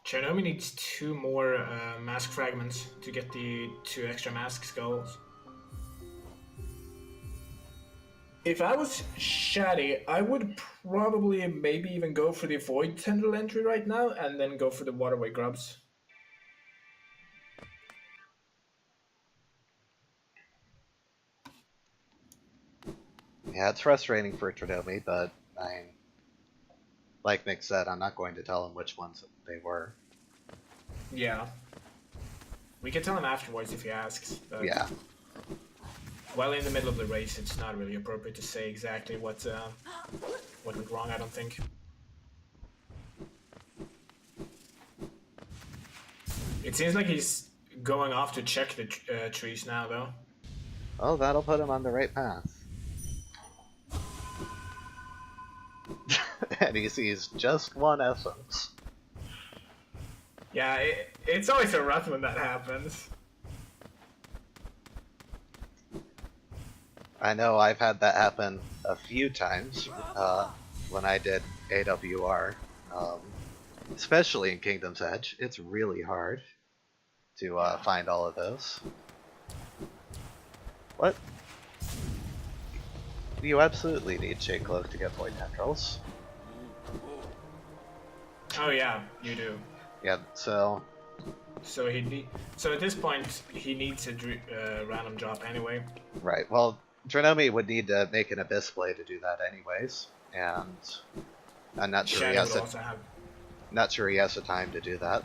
Chernobyl needs 2 more mask fragments to get the 2 extra mask skulls. If I was Shaddy, I would probably maybe even go for the Void Tendril entry right now and then go for the Waterway Grubs. Yeah, it's frustrating for Chernobyl, but like Nick said, I'm not going to tell him which ones they were. Yeah. We can tell him afterwards if he asks. But Yeah. while in the middle of the race, it's not really appropriate to say exactly what went wrong, I don't think. It seems like he's going off to check the trees now, though. Oh, that'll put him on the right path. And he sees just 1 essence. Yeah, it's always a rough when that happens. I know I've had that happen a few times when I did AWR, especially in Kingdom's Edge. It's really hard to find all of those. What? You absolutely need Shade Cloak to get Void Tendrils. Oh yeah, you do. Yeah, so So so at this point he needs a random drop anyway. right. Well, Dranomi would need to make an Abyss Blade to do that anyways, and I'm not sure Shaddy would also have. not sure he has the time to do that.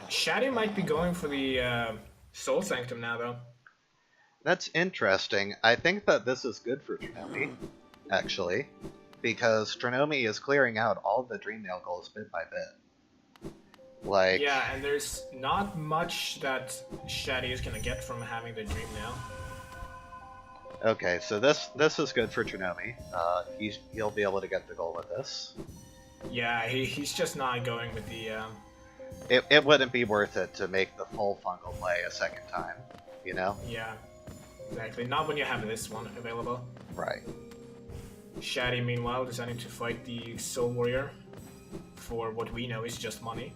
Shaddy might be going for the Soul Sanctum now though. That's interesting. I think that this is good for Dranomi, actually, because Dranomi is clearing out all the Dream Nail goals bit by bit. Like, Yeah, and there's not much that Shaddy is gonna get from having the Dream Nail. okay, so this is good for Dranomi. He'll be able to get the goal with this. Yeah, he's just not going with the. It wouldn't be worth it to make the full fungal play a second time, you know? Yeah, exactly. Not when you have this one available. Right. Shaddy, meanwhile, deciding to fight the Soul Warrior for what we know is just money.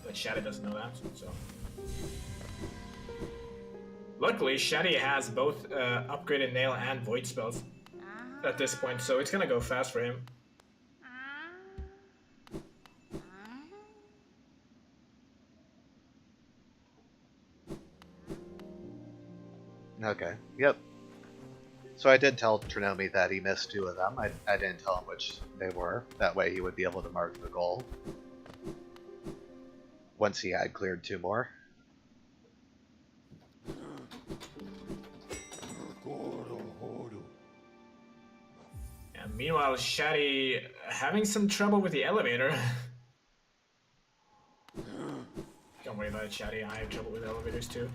But Shaddy doesn't know that, so. Luckily, Shaddy has both upgraded Nail and Void spells at this point, so it's gonna go fast for him. Okay. Yep. So I did tell Trinomi that he missed 2 of them. I didn't tell him which they were. That way he would be able to mark the goal once he had cleared 2 more. And meanwhile, Shaddy having some trouble with the elevator. Don't worry about it, Shaddy. I have trouble with elevators too.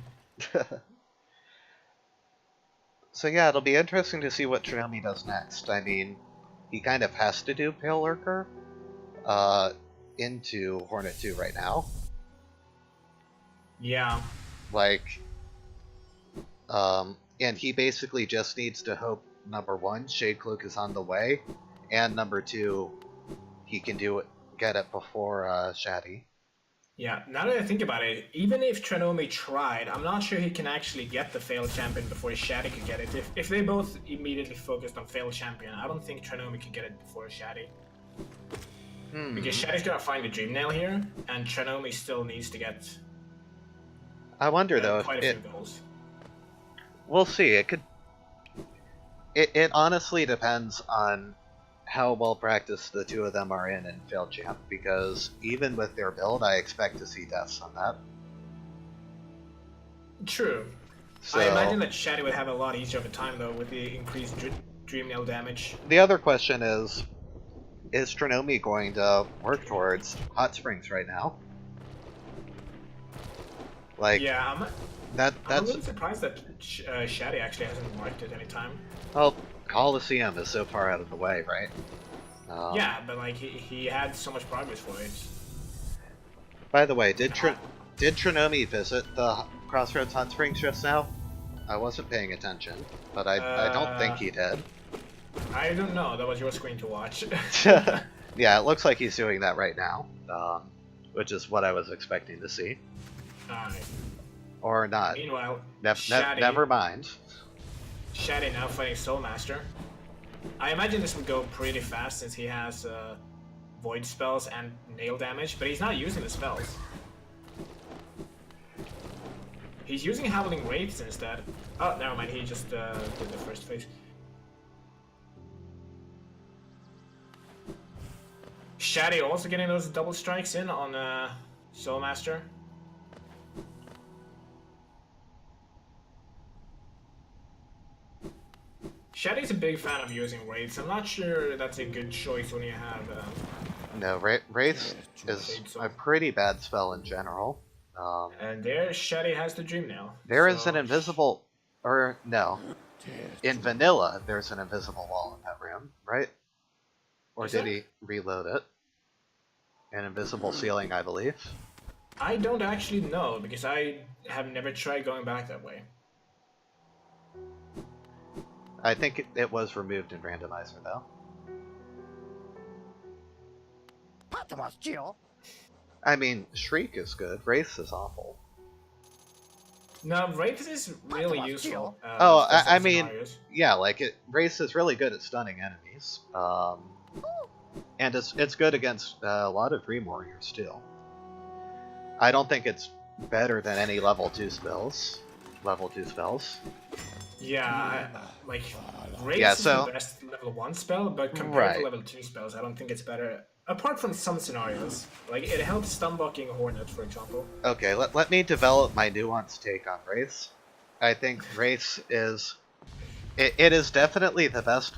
So yeah, it'll be interesting to see what Trinomi does next. I mean, he kind of has to do Pale Lurker into Hornet 2 right now. Yeah. Like, and he basically just needs to hope, number 1, Shade Cloak is on the way, and number 2, he can get it before Shaddy. Yeah, now that I think about it, even if Trinomi tried, I'm not sure he can actually get the failed champion before Shaddy could get it. If they both immediately focused on failed champion, I don't think Trinomi could get it before Shaddy. Because Shaddy's gonna find the Dream Nail here, and Trinomi still needs to get I wonder though quite a few goals. We'll see. It honestly depends on how well practiced the 2 of them are in Failed Champ, because even with their build, I expect to see deaths on that. True. So, I imagine that Shaddy would have a lot easier of a time though with the increased Dream Nail damage. the other question is Trinomi going to work towards Hot Springs right now? Like, Yeah, I'm that's a little surprised that Shaddy actually hasn't marked it any time. well, Coliseum is so far out of the way, right? Yeah, but like he had so much progress for it. By the way, did Trinomi visit the Crossroads Hot Springs just now? I wasn't paying attention, but I don't think he did. I don't know. That was your screen to watch. Yeah, it looks like he's doing that right now, which is what I was expecting to see. Alright. Or not. Meanwhile, Never mind. Shaddy now fighting Soul Master. I imagine this would go pretty fast since he has Void spells and Nail damage, but he's not using the spells. He's using Howling Wraiths instead. Oh, never mind, he just did the first phase. Shaddy also getting those double strikes in on Soul Master. Shaddy's a big fan of using Wraiths. I'm not sure that's a good choice when you have... No, Wraith is a pretty bad spell in general. And there, Shaddy has the Dream Nail. There is an invisible... Or, no. In vanilla, there's an invisible wall in that room, right? Or did he reload it? An invisible ceiling, I believe. I don't actually know because I have never tried going back that way. I think it was removed in randomizer though. I mean, Shriek is good. Wraith is awful. No, Wraith is really useful Oh, for some I mean, scenarios. yeah, like Wraith is really good at stunning enemies. And it's good against a lot of Dream Warriors too. I don't think it's better than any level 2 spells. Yeah, like Wraith Yeah, is so the best level 1 spell, but compared right. to level 2 spells, I don't think it's better. Apart from some scenarios, like it helps stun blocking Hornet, for example. Okay, let me develop my nuanced take on Wraiths. I think Wraiths is... It is definitely the best...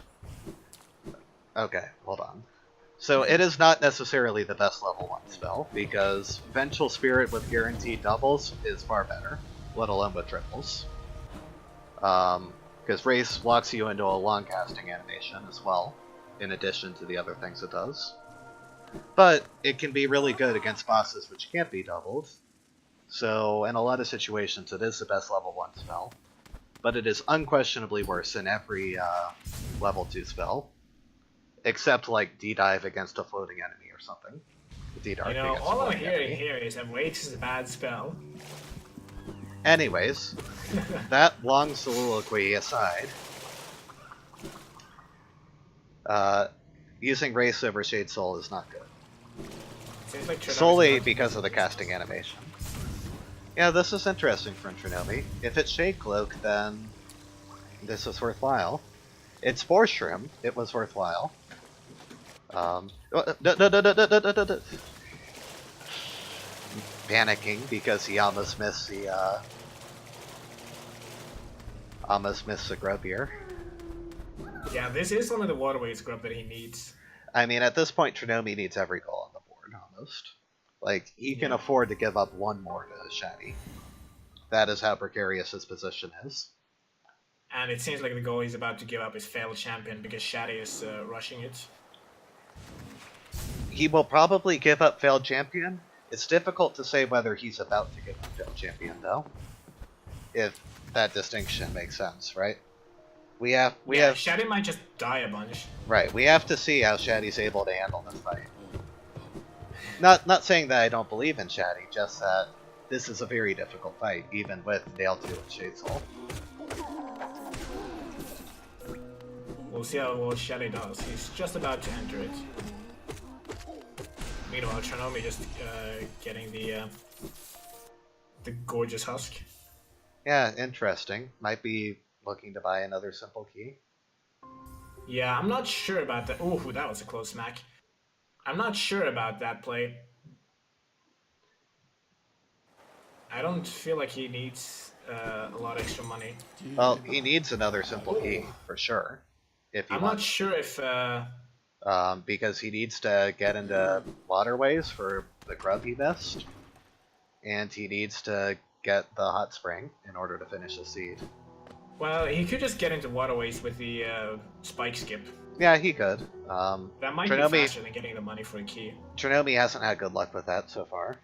Okay, hold on. So it is not necessarily the best level 1 spell, because Vengeful Spirit with guaranteed doubles is far better, let alone with triples. Because Wraiths locks you into a long casting animation as well, in addition to the other things it does. But it can be really good against bosses which can't be doubled, so in a lot of situations it is the best level 1 spell. But it is unquestionably worse than every level 2 spell. Except like D-Dive against a floating enemy or something. D-Dark against all a I'm floating hearing enemy. here is that Wraith is a bad spell. Anyways, that long soliloquy aside, using Wraith over Shade Soul is not good. Seems like Chernobyl Solely is because of the casting animation. Yeah, this is interesting from Chernobyl. If it's Shade Cloak, then this is worthwhile. It's Spore Shrimp, it was worthwhile. Panicking because he almost missed the grub here. Yeah, this is one of the waterways grub that he needs. I mean, at this point, Trinomi needs every goal on the board, almost. Like, he can afford to give up one more to Shaddy. That is how precarious his position is. And it seems like the goal he's about to give up is failed champion because Shaddy is rushing it. He will probably give up failed champion. It's difficult to say whether he's about to give up failed champion, though. If that distinction makes sense, right? We have Shaddy might just die a bunch. Right, we have to see how Shaddy's able to handle this fight. Not saying that I don't believe in Shaddy, just that this is a very difficult fight, even with Nail 2 and Shade Soul. We'll see how well Shaddy does. He's just about to enter it. Meanwhile, Chernobyl just getting the gorgeous husk. Yeah, interesting. Might be looking to buy another simple key. Yeah, I'm not sure about that. Ooh, that was a close smack. I'm not sure about that play. I don't feel like he needs a lot of extra money. Well, he needs another simple key, for sure. If he I'm wants. not sure if... because he needs to get into waterways for the grub he missed. And he needs to get the hot spring in order to finish the seed. Well, he could just get into waterways with the spike skip. Yeah, he could. That might be faster than getting the money for a key. Trinomi hasn't had good luck with that so far.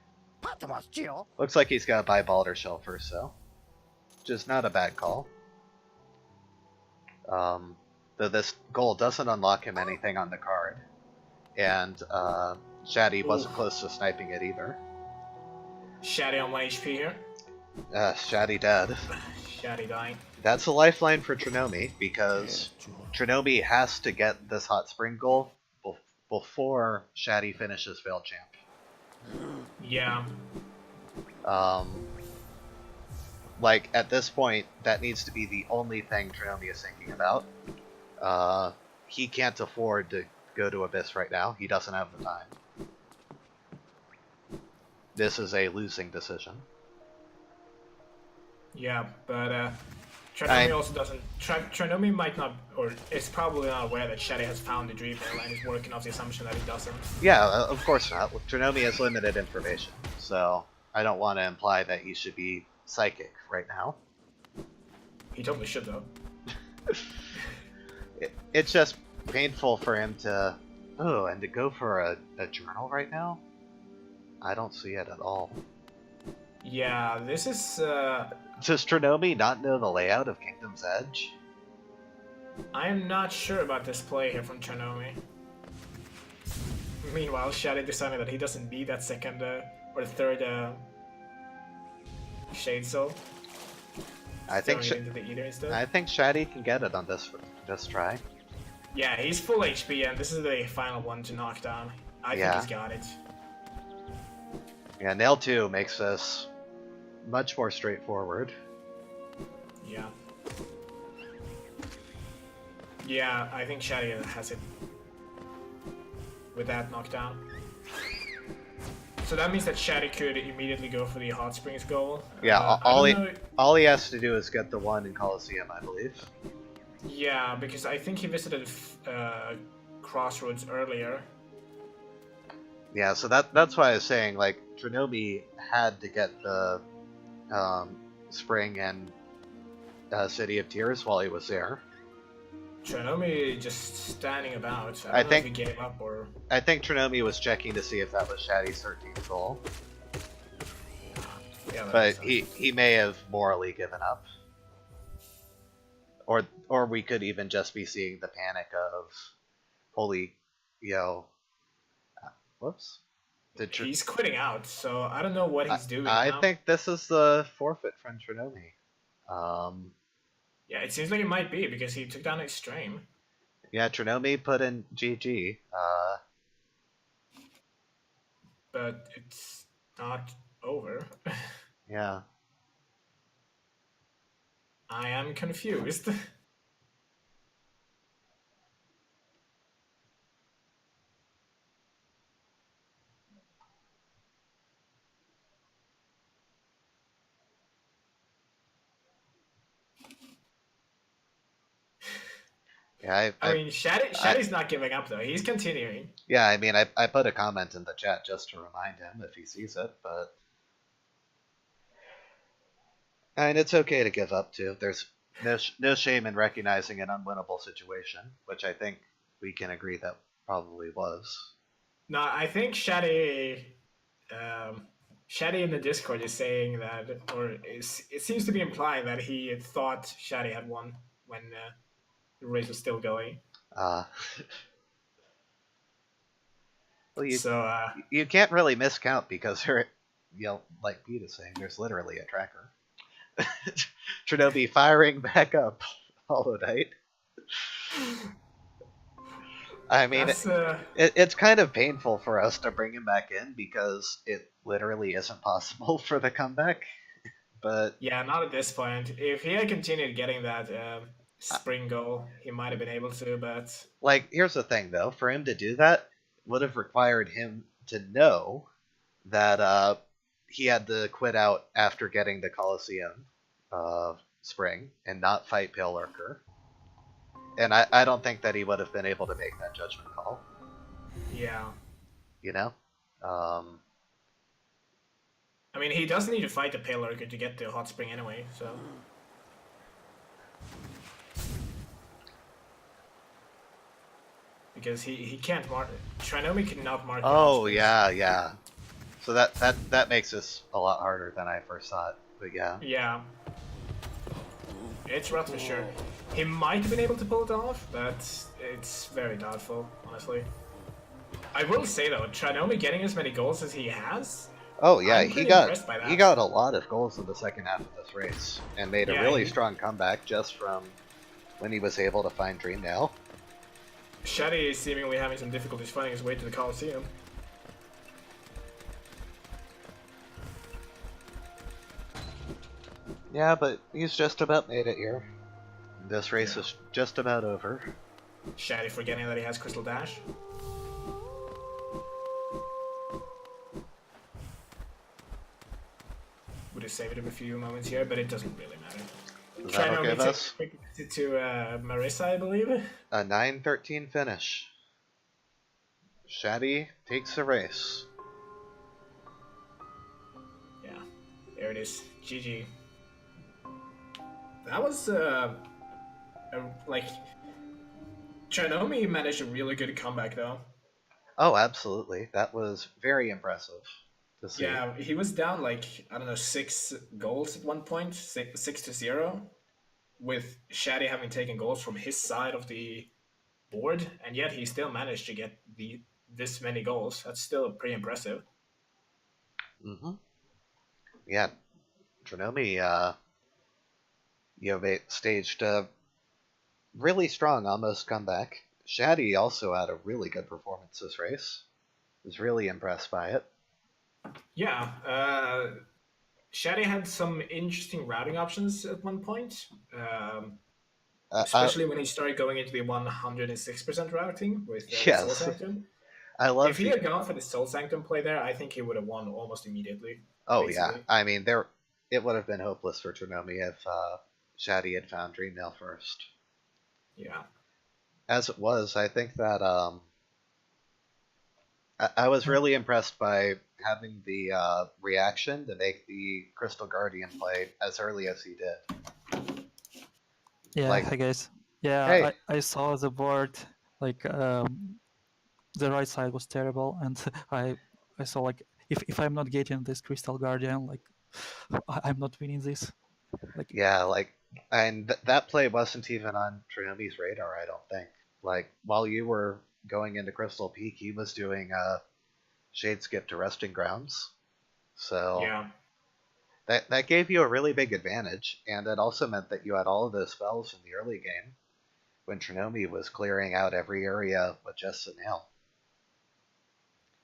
Looks like he's got to buy Balder Shell first, though. Which is not a bad call. Though this goal doesn't unlock him anything on the card. And Shaddy wasn't close to sniping it either. Shaddy on 1 HP here. Shaddy dead. Shaddy dying. That's a lifeline for Trinomi, because Trinomi has to get this hot spring goal before Shaddy finishes Failed Champ. Yeah. Like, at this point, that needs to be the only thing Trinomi is thinking about. He can't afford to go to Abyss right now. He doesn't have the time. This is a losing decision. Yeah, but Trinomi also doesn't... Trinomi might not, or is probably not aware that Shaddy has found the Dream Nail and is working off the assumption that he doesn't. Yeah, of course not. Trinomi has limited information, so I don't want to imply that he should be psychic right now. He totally should, though. It's just painful for him to... Oh, and to go for a journal right now? I don't see it at all. Yeah, this is. Does Trinomi not know the layout of Kingdom's Edge? I'm not sure about this play here from Chernomi. Meanwhile, Shaddy decided that he doesn't need that second or third Shade Soul. I think Throwing it into the Eater instead. I think Shaddy can get it on this try. Yeah, he's full HP, and this is the final one to knock down. I think he's got it. Yeah, Nail 2 makes this much more straightforward. Yeah. Yeah, I think Shaddy has it with that knockdown. So that means that Shaddy could immediately go for the Hot Springs goal. Yeah, all all he has to do is get the one in Coliseum, I believe. Yeah, because I think he visited Crossroads earlier. Yeah, so that's why I was saying, like, Trinomi had to get the Spring and City of Tears while he was there. Trinomi just standing about. I don't know think if he gave up or. I think Trinomi was checking to see if that was Shaddy's 13th goal. Yeah, But he may have morally given up. Or we could even just be seeing the panic of, holy, whoops. He's quitting out, so I don't know what he's doing I now. think this is the forfeit from Trinomi. Yeah, it seems like it might be because he took down Extreme. Yeah, Trinomi put in GG. But it's not over. Yeah. I am confused. Yeah, I mean, Shaddy's not giving up though. He's continuing. Yeah, I mean, I put a comment in the chat just to remind him if he sees it, but and it's okay to give up too. There's no shame in recognizing an unwinnable situation, which I think we can agree that probably was. No, I think Shaddy in the Discord is saying that, or it seems to be implying that he thought Shaddy had won when the race was still going. Well, So you can't really miscount because there, like Pete is saying, there's literally a tracker. Trinobi firing back up Hollow Knight. I mean, it's kind of painful for us to bring him back in because it literally isn't possible for the comeback. But yeah, not at this point. If he had continued getting that spring goal, he might have been able to. But like, here's the thing, though: for him to do that would have required him to know that he had to quit out after getting the Coliseum spring and not fight Pale Lurker. And I don't think that he would have been able to make that judgment call. Yeah. You know? I mean, he does need to fight the Pale Lurker to get the Hot Spring anyway, so. Because he can't mark. Trinomi cannot mark. Oh, yeah. So that makes this a lot harder than I first thought, but yeah. Yeah. It's rough for sure. He might have been able to pull it off, but it's very doubtful, honestly. I will say though, Trinomi getting as many goals as he has. Oh yeah, he got a lot of goals in the second half of this race and made a really strong comeback just from when he was able to find Dreamnail. Shaddy is seemingly having some difficulties finding his way to the Coliseum. Yeah, but he's just about made it here. This race is just about over. Shaddy forgetting that he has Crystal Dash. Would have saved him a few moments here, but it doesn't really matter. That'll give us to Marissa, I believe. A 9-13 finish. Shaddy takes the race. Yeah, there it is. GG. That was like Trinomi managed a really good comeback though. Oh, absolutely. That was very impressive, to see. Yeah, he was down like, I don't know, 6 goals at one point, 6-0, with Shaddy having taken goals from his side of the board, and yet he still managed to get this many goals. That's still pretty impressive. Hmm. Yeah, Trinomi, staged a really strong almost comeback. Shaddy also had a really good performance this race. Was really impressed by it. Yeah, Shaddy had some interesting routing options at one point, Uh, I, especially when he started going into the 106% routing with the Soul yes, Sanctum. I If love he the. had gone for the Soul Sanctum play there, I think he would have won almost immediately, Oh yeah, basically. I mean there. It would have been hopeless for Trinomi if Shaddy had found Dreamnail first. Yeah. As it was, I think that I was Uh, really impressed by having the reaction to make the Crystal Guardian play as early as he did. yeah, Like, I guess. Yeah, hey, I saw the board. Like the right side was terrible, and I saw like if I'm not getting this Crystal Guardian, like I'm not winning this. Like yeah, like, and that play wasn't even on Trinomi's radar, I don't think. Like, while you were going into Crystal Peak, he was doing Shade Skip to Resting Grounds. So Yeah. that gave you a really big advantage, and it also meant that you had all of those spells in the early game when Trinomi was clearing out every area with just a nail.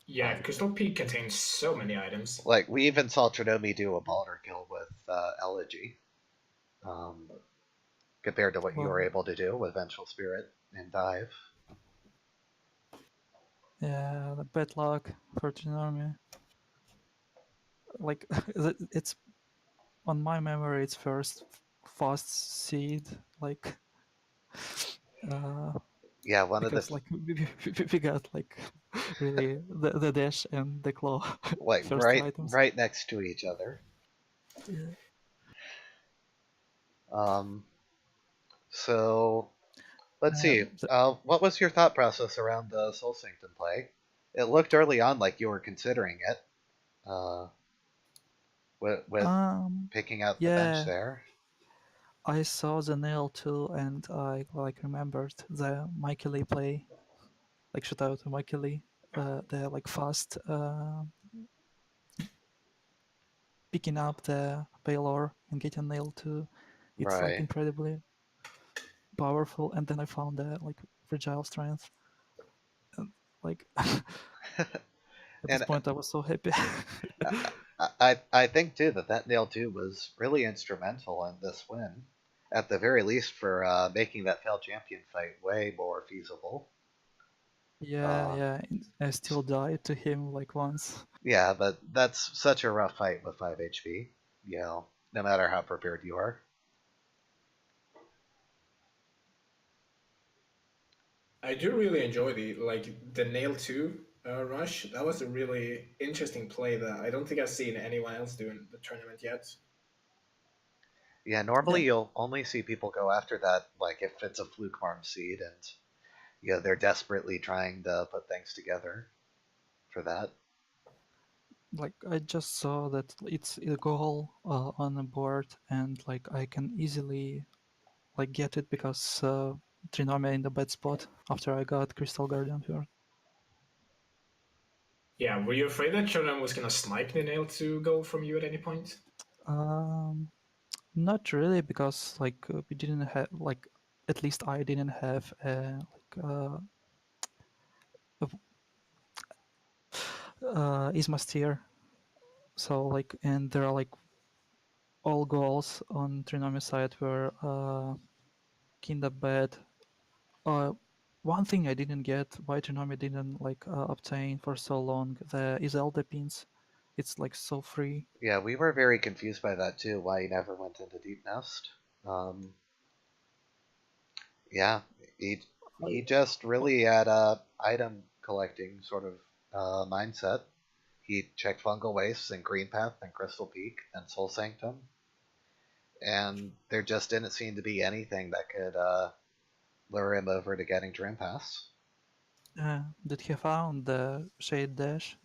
Yeah, Crystal Peak contains so many items. Like, we even saw Trinomi do a Balder kill with Elegy, um, compared to what you were well, able to do with Vengeful Spirit and Dive. yeah, the bad luck for Army. Like it's on my memory, it's first fast seed. Like uh, Yeah, one of the because like we got like really the dash and the claw like first two right items. right next to each other. Yeah. Um, so let's see. The, What was your thought process around the Soul Sanctum play? It looked early on like you were considering it, uh, with picking out the bench yeah, there. I saw the nail too, and I like remembered the Mikey Lee play. Like shout out to Mikey Lee. The like fast picking up the payload and getting nail too. It's like Right. incredibly powerful. And then I found the like fragile strength. And like at this And point, I was so happy. I think too that that nail too was really instrumental in this win, at the very least for making that failed champion fight way more feasible. Yeah, Uh, yeah. I still died to him like once. yeah, but that's such a rough fight with 5 HP. You know, no matter how prepared you are. I do really enjoy the nail 2 rush. That was a really interesting play that I don't think I've seen anyone else do in the tournament yet. Yeah, normally Yeah, you'll only see people go after that like if it's a fluke farm seed and they're desperately trying to put things together for that. like I just saw that it's a goal on the board, and like I can easily like get it because Trinomia in the bad spot after I got Crystal Guardian first. Yeah, were you afraid that Shonen was gonna snipe the nail 2 goal from you at any point? Um, Not really, because like we didn't have like at least I didn't have Ismasteer. So like, and there are like all goals on Trinomi's side were kinda bad. Uh, One thing I didn't get why Trinomi didn't like obtain for so long the Iselda pins. It's like so free. Yeah, we were very confused by that too. Why he never went into Deep Nest. Um, yeah, he I, he just really had a item collecting sort of mindset. He checked Fungal Wastes and Green Path and Crystal Peak and Soul Sanctum, and there just didn't seem to be anything that could lure him over to getting Dream Pass. did he found the Shade Dash?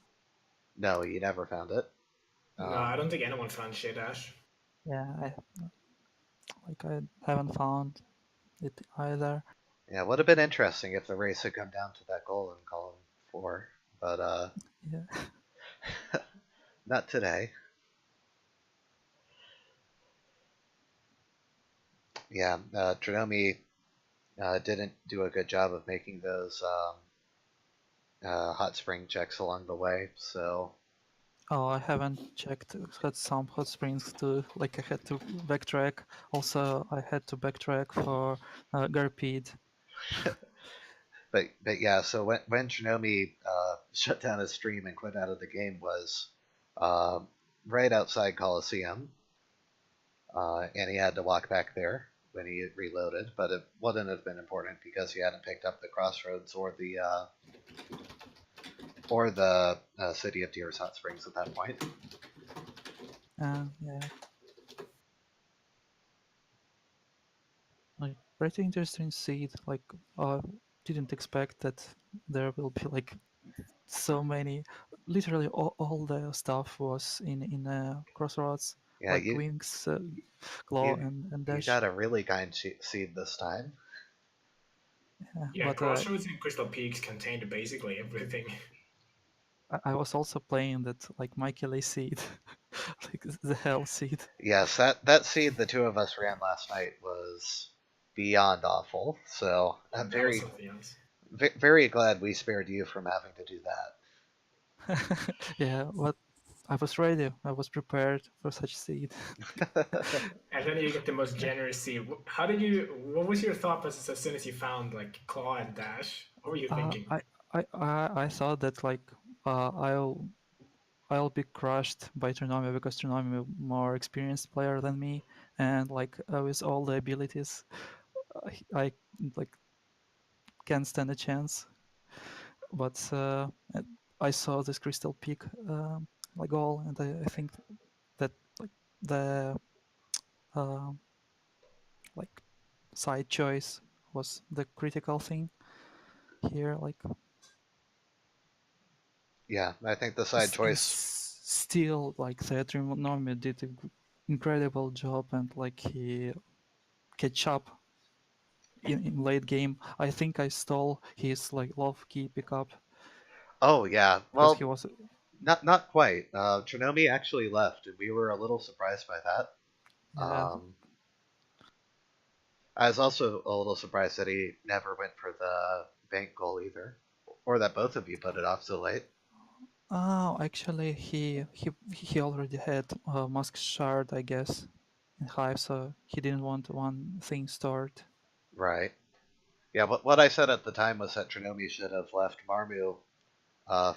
No, you never found it. No, I don't think anyone found Shade Ash. Yeah, I haven't found it either. Yeah, it would have been interesting if the race had come down to that goal in column 4, but Yeah. not today. Yeah, Trinomi didn't do a good job of making those hot spring checks along the way, so Oh, I haven't checked. Had some hot springs too. Like I had to backtrack. Also, I had to backtrack for Garpede. but yeah, so when Trinomi shut down his stream and quit out of the game was uh, right outside Coliseum, and he had to walk back there when he reloaded, but it wouldn't have been important because he hadn't picked up the Crossroads or the City of Tears hot springs at that point. Yeah, like pretty interesting seed. Like, didn't expect that there will be like so many. Literally, all the stuff was in Crossroads, Yeah, like Wings, Claw, you and you Dash. got a really kind seed this time. Yeah, Yeah, but Crossroads and Crystal Peaks contained basically everything. I was also playing that like Mikey Lee seed, like the hell seed. Yes, that seed the two of us ran last night was beyond awful. So I'm That was something else. very glad we spared you from having to do Yeah, but I was ready. I was prepared for such seed. that. And then you get the most generous seed. How did you? What was your thought process as soon as you found like Claw and Dash? What were you Uh, thinking? I, I thought that like I'll be crushed by Trinami because Trinami is more experienced player than me, and like with all the abilities, I like can't stand a chance. But I saw this Crystal Peak like goal, and I think that like the um like side choice was the critical thing here. Like Yeah, I think the side and choice. still like the Trinami did an incredible job, and like he catch up in late game. I think I stole his like love key pickup Oh yeah, because he well, was not quite. Trinomi actually left, and we were a little surprised by that. yeah. I was also a little surprised that he never went for the bank goal either, or that both of you put it off so late. Oh, actually, he already had Mask Shard, I guess, in Hive, so he didn't want one thing stored. Right. Yeah, what I said at the time was that Trinomi should have left Marmu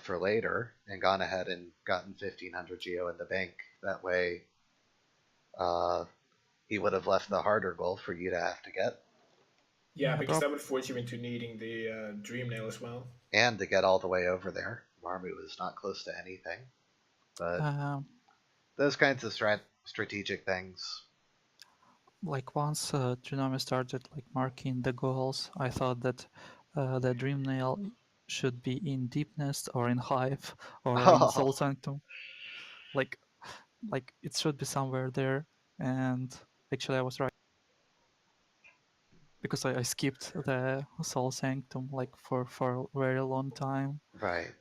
for later and gone ahead and gotten 1500 Geo in the bank. That way, uh, he would have left the harder goal for you to have to get, Yeah, Yeah, because that would force you into needing the Dream Nail as well. and to get all the way over there. Marmu is not close to anything, but um, those kinds of strategic things. like once Trinami started like marking the goals, I thought that the Dream Nail should be in Deepnest or in Hive or in Soul Oh, Sanctum. Like it should be somewhere there. And actually, I was right because I skipped the Soul Sanctum like for a very long time right.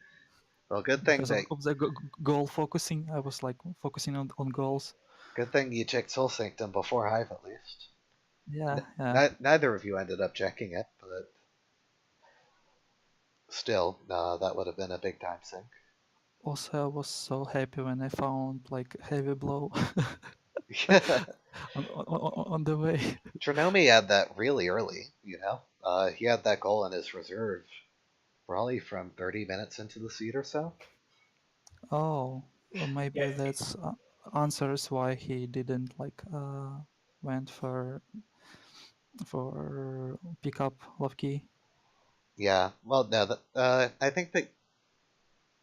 Well, good thing because that of the goal focusing. I was like focusing on goals. good thing you checked Soul Sanctum before Hive at least. Yeah, yeah. Neither of you ended up checking it, but still, that would have been a big time sink. Also, I was so happy when I found like heavy blow on the way. Trinomi had that really early, you know. He had that goal in his reserve probably from 30 minutes into the seat or so. Oh, well, Yeah, maybe that's answers why he didn't like went for pick up love key. Yeah, well, no, I think that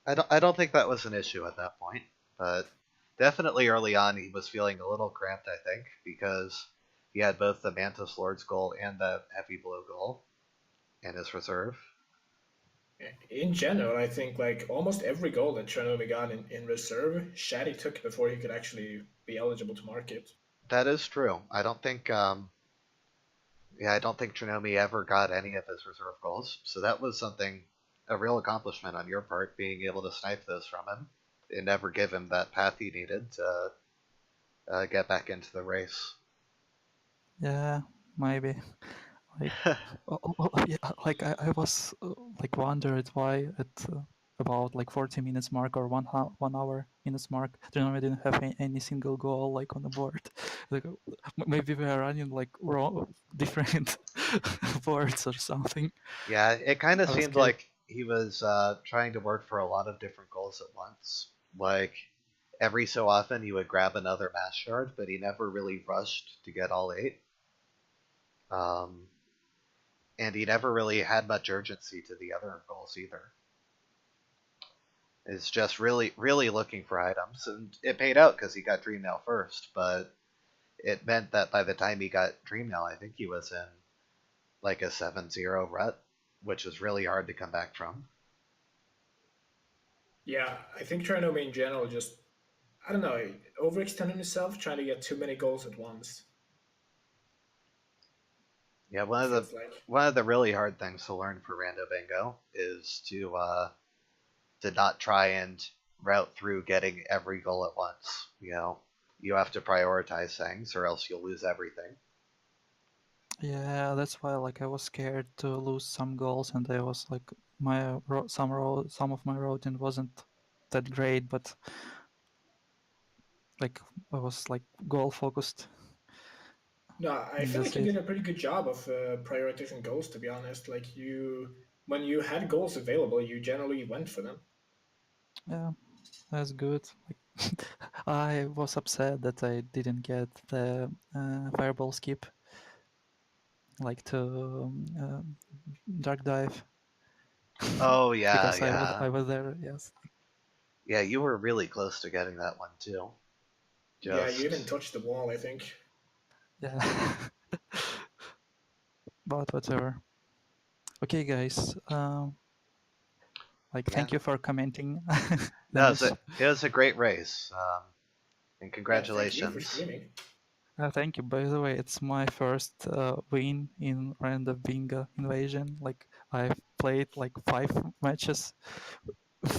I don't think that was an issue at that point, but definitely early on he was feeling a little cramped. I think because he had both the Mantis Lord's goal and the Heavy Blow goal in his reserve. In general, I think like almost every goal that Chernobyl got in reserve, Shaddy took before he could actually be eligible to market. That is true. I don't think Trinomi ever got any of his reserve goals. So that was something, a real accomplishment on your part, being able to snipe those from him and never give him that path he needed to get back into the race. Yeah, maybe. Like, yeah, like I was like wondered why at about like 40 minutes mark or 1 hour minutes mark, Dynamo didn't have any single goal like on the board. Like maybe we are running like wrong, different boards or something. Yeah, it kind of I was seemed scared. like he was trying to work for a lot of different goals at once. Like every so often he would grab another mass shard, but he never really rushed to get all 8. Um, and he never really had much urgency to the other goals either. It's just really, really looking for items, and it paid out because he got Dream Nail first. But it meant that by the time he got Dream Nail, I think he was in like a 7-0 rut, which was really hard to come back from. Yeah, I think Chernobyl in general just, I don't know, overextended himself trying to get too many goals at once. Yeah, It feels like. one of the really hard things to learn for Rando Bingo is to not try and route through getting every goal at once. You have to prioritize things, or else you'll lose everything. Yeah, that's why like I was scared to lose some goals, and I was like some of my routing wasn't that great, but like I was like goal focused, No, I and feel that's like you it. did a pretty good job of prioritizing goals. To be honest, like when you had goals available, you generally went for them. Yeah, that's good. Like, I was upset that I didn't get the fireball skip, like to dark dive, Oh yeah, because yeah, I was there. Yes. yeah. You were really close to getting that one too. Yeah, you even Just touched the wall. I think. Yeah. But whatever. Okay, guys. Like, yeah. thank you for commenting the No, match. it was a great race, and Yeah, thank you for congratulations. streaming. Thank you. By the way, it's my first win in Rando Bingo Invasion. Like, I've played like 5 matches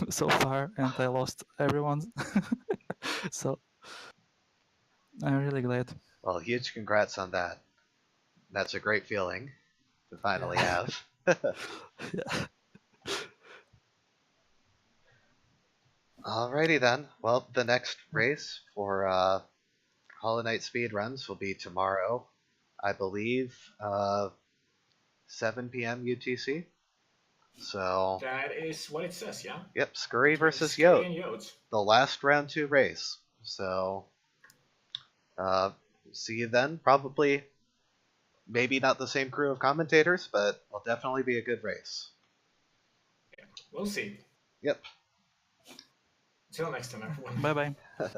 so far, and I lost everyone. So I'm really glad. Well, huge congrats on that. That's a great feeling to finally Yeah. have. Yeah. Alrighty then. Well, the next race for Hollow Knight speed runs will be tomorrow, I believe, 7 p.m. UTC. So, That is what it says. Yeah, yep, Scurry between versus Scurry Yote, and Yotes. the last round 2 race. So, uh, see you then. Probably, maybe not the same crew of commentators, but will definitely be a good race. We'll see. Yep. Until next time, everyone. Bye bye.